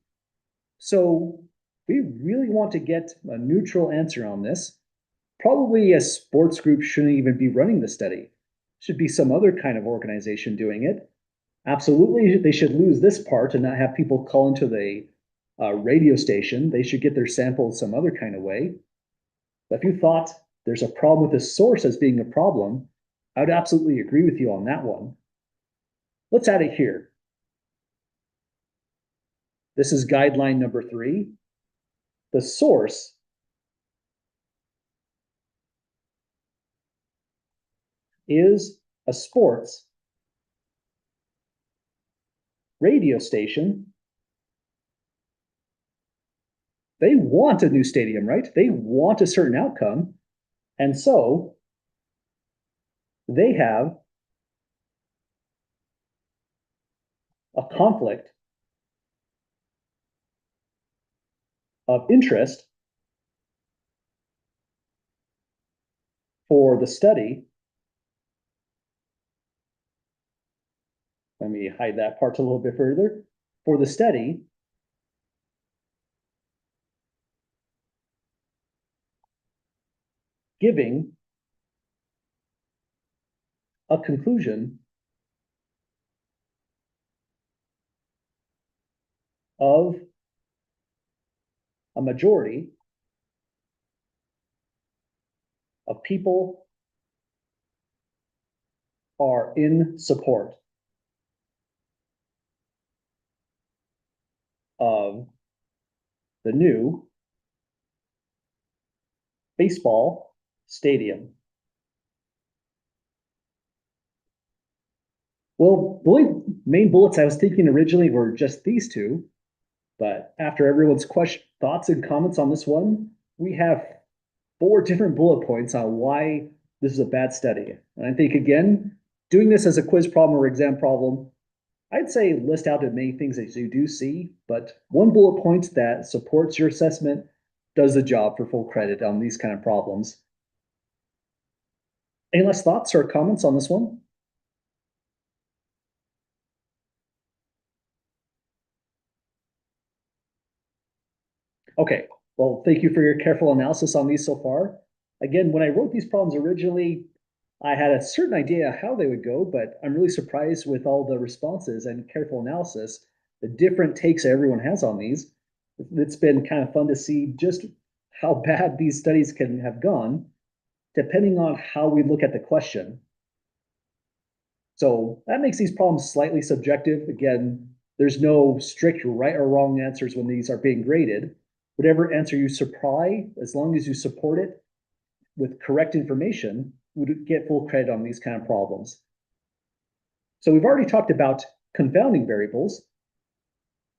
So we really want to get a neutral answer on this. Probably a sports group shouldn't even be running the study. Should be some other kind of organization doing it. Absolutely, they should lose this part and not have people call into the radio station. They should get their samples some other kind of way. But if you thought there's a problem with the source as being a problem, I would absolutely agree with you on that one. Let's add it here. This is guideline number 3. The source is a sports radio station. They want a new stadium, right? They want a certain outcome. And so they have a conflict of interest for the study. let me hide that part a little bit further. For the study, giving a conclusion of a majority of people are in support of the new baseball stadium. Well, the main bullets I was thinking originally were just these two, but after everyone's thoughts and comments on this one, we have 4 different bullet points on why this is a bad study. And I think, again, doing this as a quiz problem or exam problem, I'd say list out as many things as you do see, but one bullet point that supports your assessment does the job for full credit on these kind of problems. Any last thoughts or comments on this one? Okay, well, thank you for your careful analysis on these so far. Again, when I wrote these problems originally, I had a certain idea how they would go, but I'm really surprised with all the responses and careful analysis, the different takes everyone has on these. It's been kind of fun to see just how bad these studies can have gone, depending on how we look at the question. So that makes these problems slightly subjective. Again, there's no strict right or wrong answers when these are being graded. Whatever answer you supply, as long as you support it with correct information, would get full credit on these kind of problems. So we've already talked about confounding variables.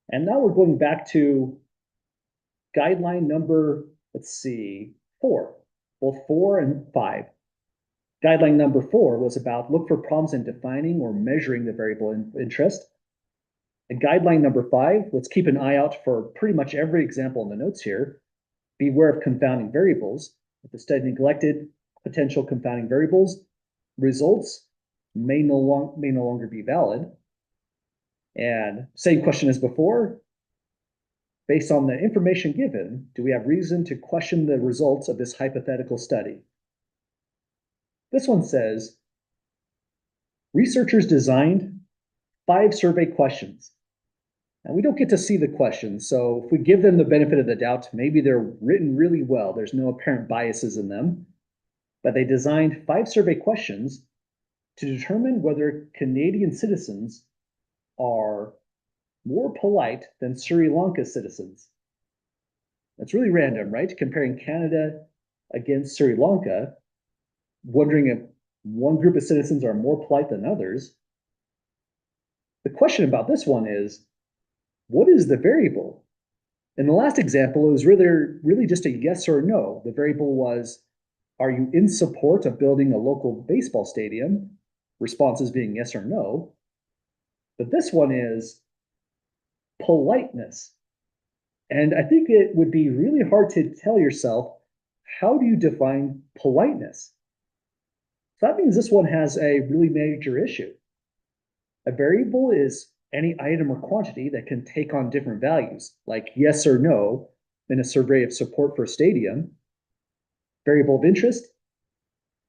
And now we're going back to guideline number, let's see, 4, both 4 and 5. Guideline number 4 was about look for problems in defining or measuring the variable in interest. And guideline number 5, let's keep an eye out for pretty much every example in the notes here. Beware of confounding variables. If the study neglected potential confounding variables, results may no longer be valid. And same question as before, based on the information given, do we have reason to question the results of this hypothetical study? This one says, researchers designed 5 survey questions. And we don't get to see the questions, so if we give them the benefit of the doubt, maybe they're written really well. There's no apparent biases in them. But they designed 5 survey questions to determine whether Canadian citizens are more polite than Sri Lanka citizens. That's really random, right? Comparing Canada against Sri Lanka, wondering if one group of citizens are more polite than others. The question about this one is, what is the variable? In the last example, it was really just a yes or no. The variable was, are you in support of building a local baseball stadium? Responses being yes or no. But this one is politeness. And I think it would be really hard to tell yourself, how do you define politeness? So that means this one has a really major issue. A variable is any item or quantity that can take on different values, like yes or no in a survey of support for a stadium. Variable of interest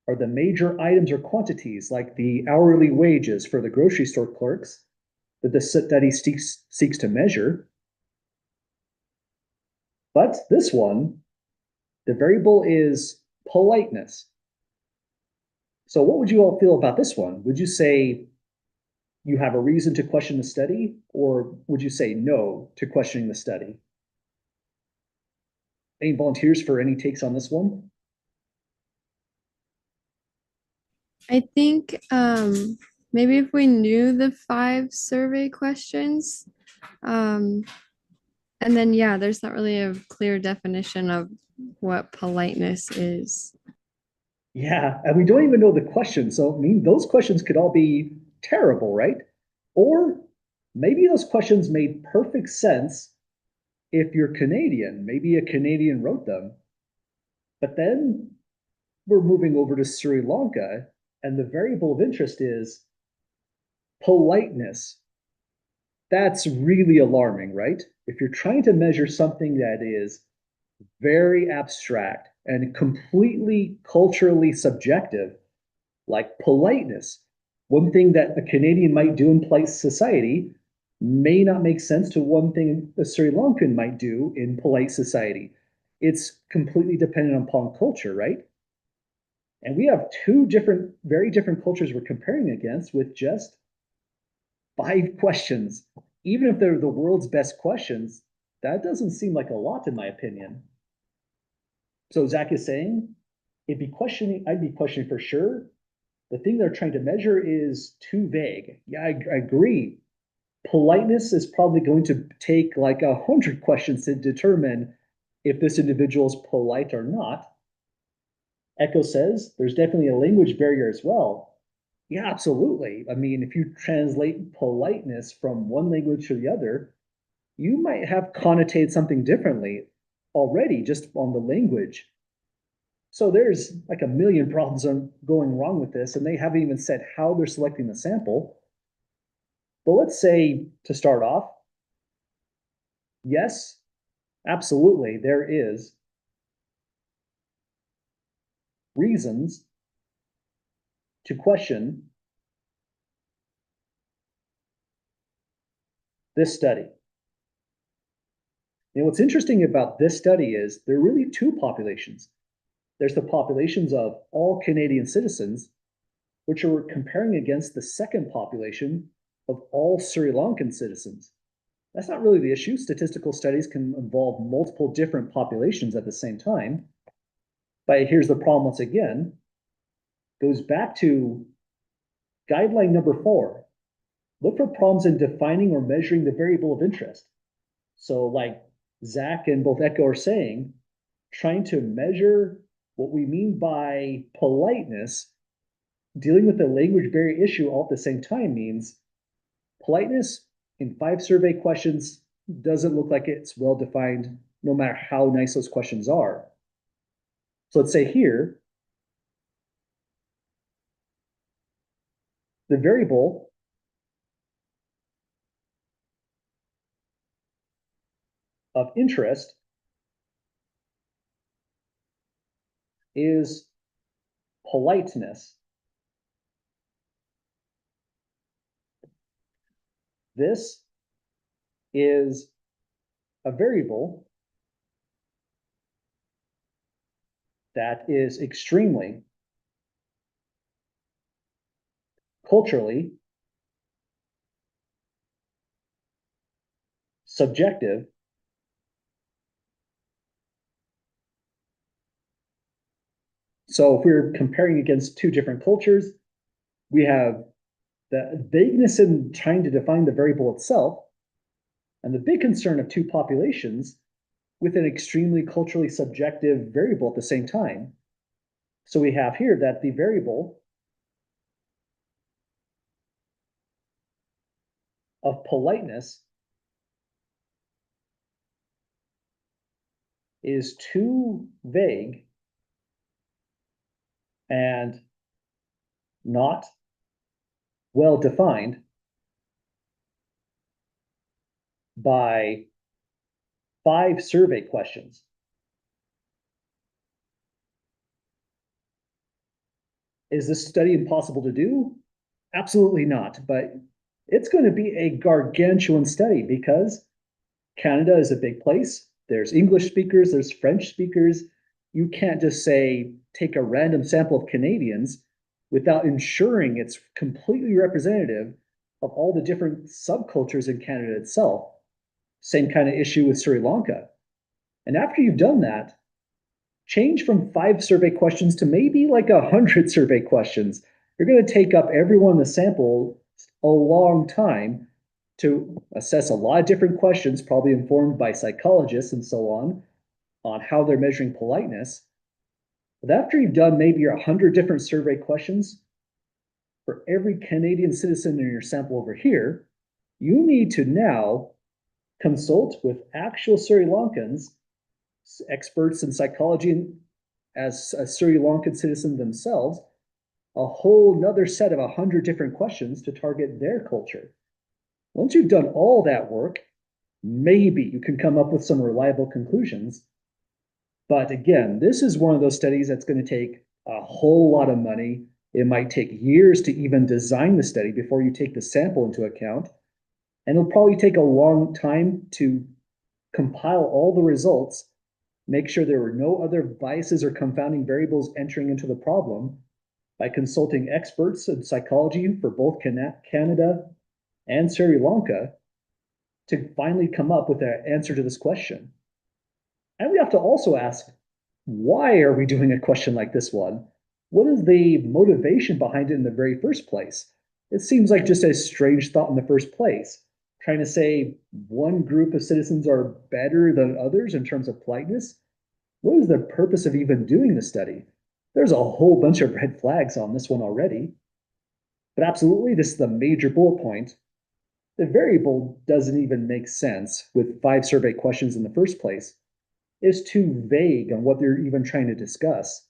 are the major items or quantities, like the hourly wages for the grocery store clerks that the study seeks to measure. But this one, the variable is politeness. So what would you all feel about this one? Would you say you have a reason to question the study, or would you say no to questioning the study? Any volunteers for any takes on this one? I think maybe if we knew the 5 survey questions, and then yeah, there's not really a clear definition of what politeness is. Yeah, and we don't even know the question. So I mean, those questions could all be terrible, right? Or maybe those questions made perfect sense if you're Canadian. Maybe a Canadian wrote them. But then we're moving over to Sri Lanka, and the variable of interest is, politeness. That's really alarming, right? If you're trying to measure something that is very abstract and completely culturally subjective, like politeness, one thing that a Canadian might do in polite society may not make sense to one thing a Sri Lankan might do in polite society. It's completely dependent upon culture, right? And we have two different, very different cultures we're comparing against with just 5 questions. Even if they're the world's best questions, that doesn't seem like a lot in my opinion. So Zach is saying, I'd be questioning for sure. The thing they're trying to measure is too vague. Yeah, I agree. Politeness is probably going to take like 100 questions to determine if this individual is polite or not. Echo says there's definitely a language barrier as well. Yeah, absolutely. I mean, if you translate politeness from one language to the other, you might have connotated something differently already just on the language. So there's like a million problems going wrong with this, and they haven't even said how they're selecting the sample. But let's say to start off, yes, absolutely, there is reasons to question this study. And what's interesting about this study is there are really two populations. There's the populations of all Canadian citizens, which are comparing against the second population of all Sri Lankan citizens. That's not really the issue. Statistical studies can involve multiple different populations at the same time. But here's the problem once again, goes back to guideline number 4. Look for problems in defining or measuring the variable of interest. So like Zach and both Echo are saying, trying to measure what we mean by politeness, dealing with the language barrier issue all at the same time means politeness in 5 survey questions doesn't look like it's well defined, no matter how nice those questions are. So let's say here, the variable of interest is politeness. This is a variable that is extremely culturally subjective So if we're comparing against two different cultures, we have the vagueness in trying to define the variable itself, and the big concern of two populations with an extremely culturally subjective variable at the same time. So we have here that the variable of politeness is too vague and not well defined by 5 survey questions. Is this study impossible to do? Absolutely not, but it's going to be a gargantuan study because Canada is a big place. There's English speakers, there's French speakers. You can't just say, take a random sample of Canadians without ensuring it's completely representative of all the different subcultures in Canada itself. Same kind of issue with Sri Lanka. And after you've done that, change from 5 survey questions to maybe like 100 survey questions. You're going to take up everyone in the sample a long time to assess a lot of different questions, probably informed by psychologists and so on how they're measuring politeness. But after you've done maybe 100 different survey questions for every Canadian citizen in your sample over here, you need to now consult with actual Sri Lankans, experts in psychology as a Sri Lankan citizen themselves, a whole nother set of 100 different questions to target their culture. Once you've done all that work, maybe you can come up with some reliable conclusions. But again, this is one of those studies that's going to take a whole lot of money. It might take years to even design the study before you take the sample into account. And it'll probably take a long time to compile all the results, make sure there were no other biases or confounding variables entering into the problem by consulting experts in psychology for both Canada and Sri Lanka to finally come up with an answer to this question. And we have to also ask, why are we doing a question like this one? What is the motivation behind it in the very first place? It seems like just a strange thought in the first place, trying to say one group of citizens are better than others in terms of politeness. What is the purpose of even doing the study? There's a whole bunch of red flags on this one already. But absolutely, this is the major bullet point. The variable doesn't even make sense with 5 survey questions in the first place. It's too vague on what they're even trying to discuss.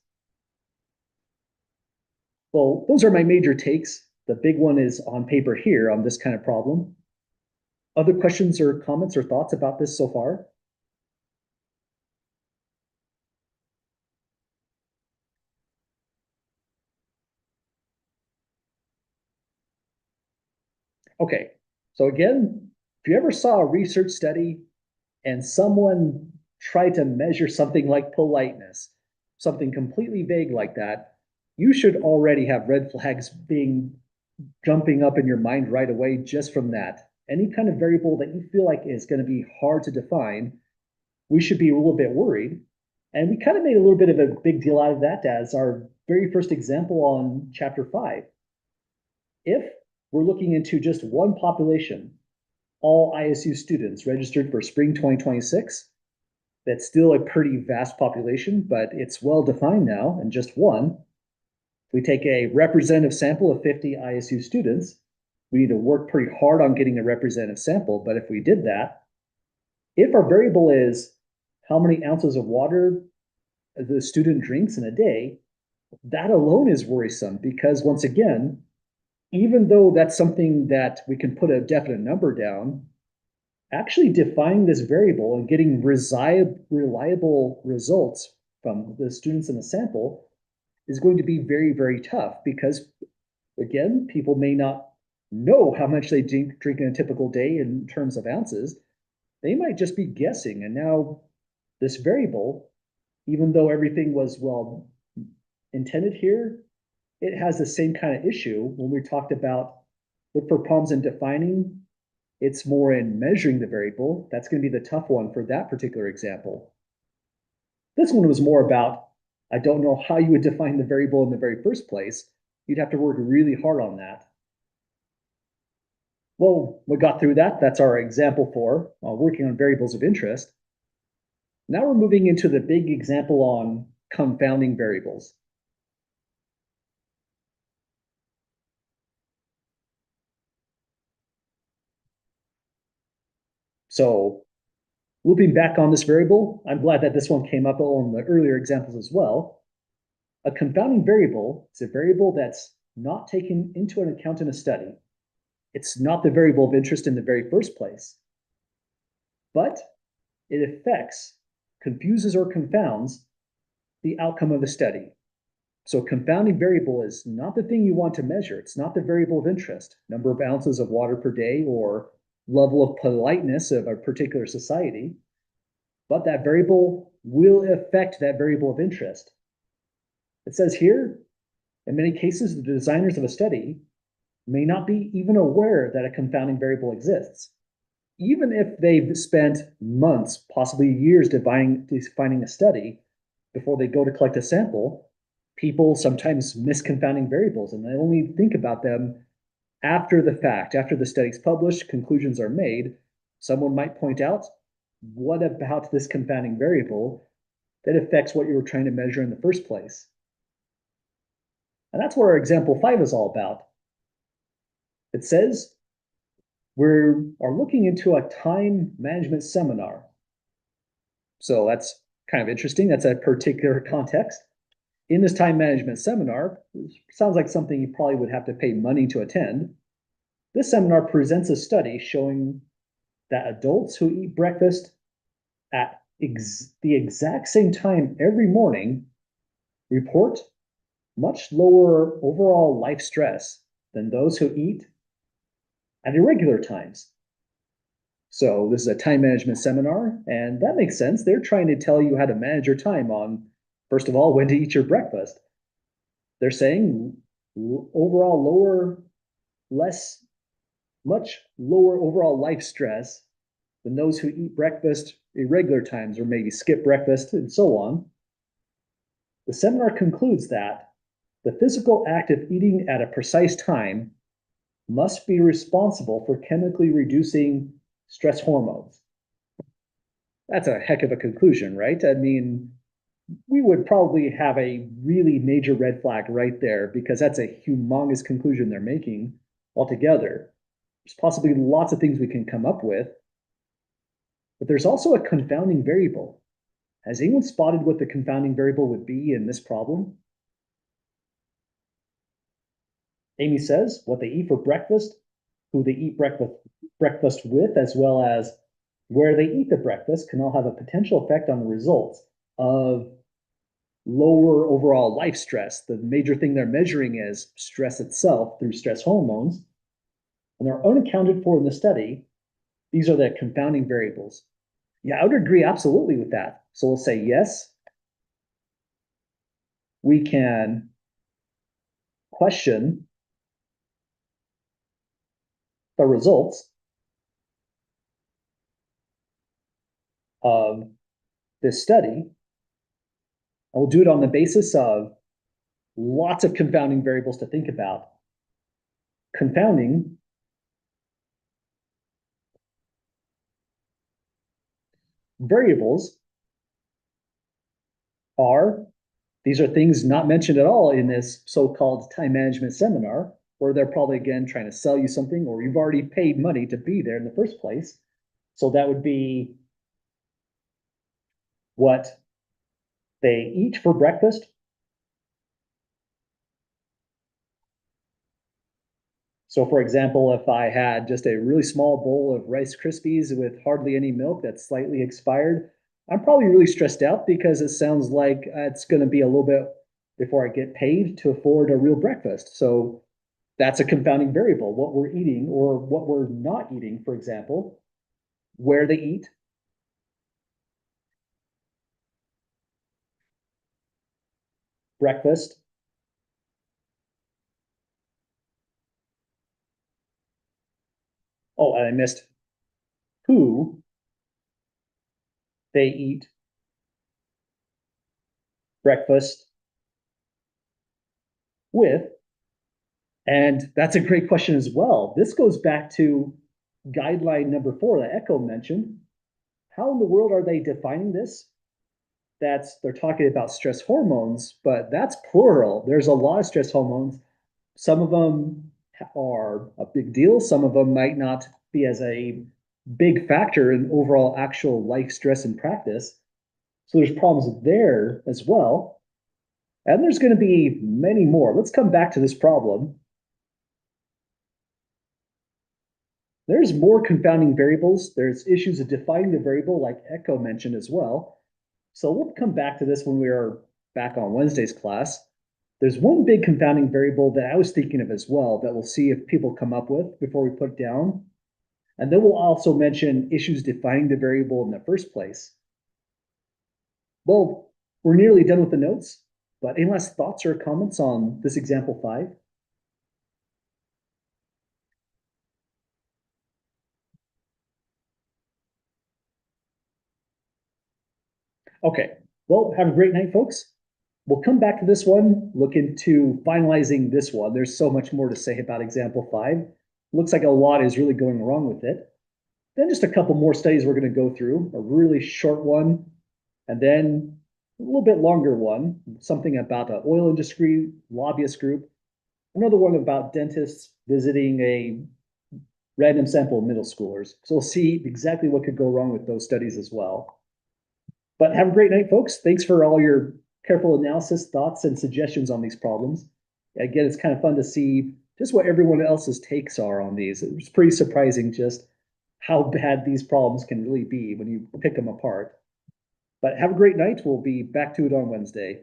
Well, those are my major takes. The big one is on paper here on this kind of problem. Other questions or comments or thoughts about this so far? Okay, so again, if you ever saw a research study and someone tried to measure something like politeness, something completely vague like that, you should already have red flags jumping up in your mind right away just from that. Any kind of variable that you feel like is going to be hard to define, we should be a little bit worried. And we kind of made a little bit of a big deal out of that as our very first example on chapter 5. If we're looking into just one population, all ISU students registered for spring 2026, that's still a pretty vast population, but it's well defined now and just one. We take a representative sample of 50 ISU students. We need to work pretty hard on getting a representative sample, but if we did that, if our variable is how many ounces of water the student drinks in a day, that alone is worrisome because once again, even though that's something that we can put a definite number down, actually defining this variable and getting reliable results from the students in the sample is going to be very, very tough because, again, people may not know how much they drink in a typical day in terms of ounces. They might just be guessing. And now this variable, even though everything was well intended here, it has the same kind of issue when we talked about look for problems in defining. It's more in measuring the variable. That's going to be the tough one for that particular example. This one was more about, I don't know how you would define the variable in the very first place. You'd have to work really hard on that. Well, we got through that. That's our example for working on variables of interest. Now we're moving into the big example on confounding variables. So looping back on this variable, I'm glad that this one came up on the earlier examples as well. A confounding variable is a variable that's not taken into an account in a study. It's not the variable of interest in the very first place, but it affects, confuses, or confounds the outcome of the study. So confounding variable is not the thing you want to measure. It's not the variable of interest, number of ounces of water per day or level of politeness of a particular society, but that variable will affect that variable of interest. It says here, in many cases, the designers of a study may not be even aware that a confounding variable exists. Even if they've spent months, possibly years defining a study before they go to collect a sample, people sometimes miss confounding variables and they only think about them after the fact, after the study's published, conclusions are made. Someone might point out, what about this confounding variable that affects what you were trying to measure in the first place? And that's what our example 5 is all about. It says we are looking into a time management seminar. So that's kind of interesting. That's a particular context. in this time management seminar, sounds like something you probably would have to pay money to attend. This seminar presents a study showing that adults who eat breakfast at the exact same time every morning report much lower overall life stress than those who eat at irregular times. So this is a time management seminar, and that makes sense. They're trying to tell you how to manage your time on, first of all, when to eat your breakfast. They're saying overall much lower overall life stress than those who eat breakfast irregular times or maybe skip breakfast and so on. The seminar concludes that the physical act of eating at a precise time must be responsible for chemically reducing stress hormones. That's a heck of a conclusion, right? I mean, we would probably have a really major red flag right there because that's a humongous conclusion they're making altogether. There's possibly lots of things we can come up with, but there's also a confounding variable. Has anyone spotted what the confounding variable would be in this problem? Amy says what they eat for breakfast, who they eat breakfast with, as well as where they eat the breakfast can all have a potential effect on the results of lower overall life stress. The major thing they're measuring is stress itself through stress hormones. And they're unaccounted for in the study. These are the confounding variables. Yeah, I would agree absolutely with that. So we'll say yes. We can question the results of this study. And we'll do it on the basis of lots of confounding variables to think about. Confounding variables these are things not mentioned at all in this so-called time management seminar, where they're probably, again, trying to sell you something, or you've already paid money to be there in the first place. So that would be what they eat for breakfast, so for example, if I had just a really small bowl of Rice Krispies with hardly any milk that's slightly expired, I'm probably really stressed out because it sounds like it's going to be a little bit before I get paid to afford a real breakfast. So that's a confounding variable, what we're eating or what we're not eating, for example, where they eat, breakfast, oh, and I missed who they eat breakfast with. And that's a great question as well. This goes back to guideline number 4 that Echo mentioned. How in the world are they defining this? They're talking about stress hormones, but that's plural. There's a lot of stress hormones. Some of them are a big deal. Some of them might not be as a big factor in overall actual life stress in practice. So there's problems there as well. And there's going to be many more. Let's come back to this problem. There's more confounding variables. There's issues of defining the variable, like Echo mentioned as well. So we'll come back to this when we are back on Wednesday's class. There's one big confounding variable that I was thinking of as well that we'll see if people come up with before we put it down. And then we'll also mention issues defining the variable in the first place. Well, we're nearly done with the notes, but any last thoughts or comments on this example 5? Okay, well, have a great night, folks. We'll come back to this one, look into finalizing this one. There's so much more to say about example 5. Looks like a lot is really going wrong with it. Then just a couple more studies we're going to go through, a really short one, and then a little bit longer one, something about an oil industry lobbyist group, another one about dentists visiting a random sample of middle schoolers. So we'll see exactly what could go wrong with those studies as well. But have a great night, folks. Thanks for all your careful analysis, thoughts, and suggestions on these problems. Again, it's kind of fun to see just what everyone else's takes are on these. It was pretty surprising just how bad these problems can really be when you pick them apart. But have a great night. We'll be back to it on Wednesday.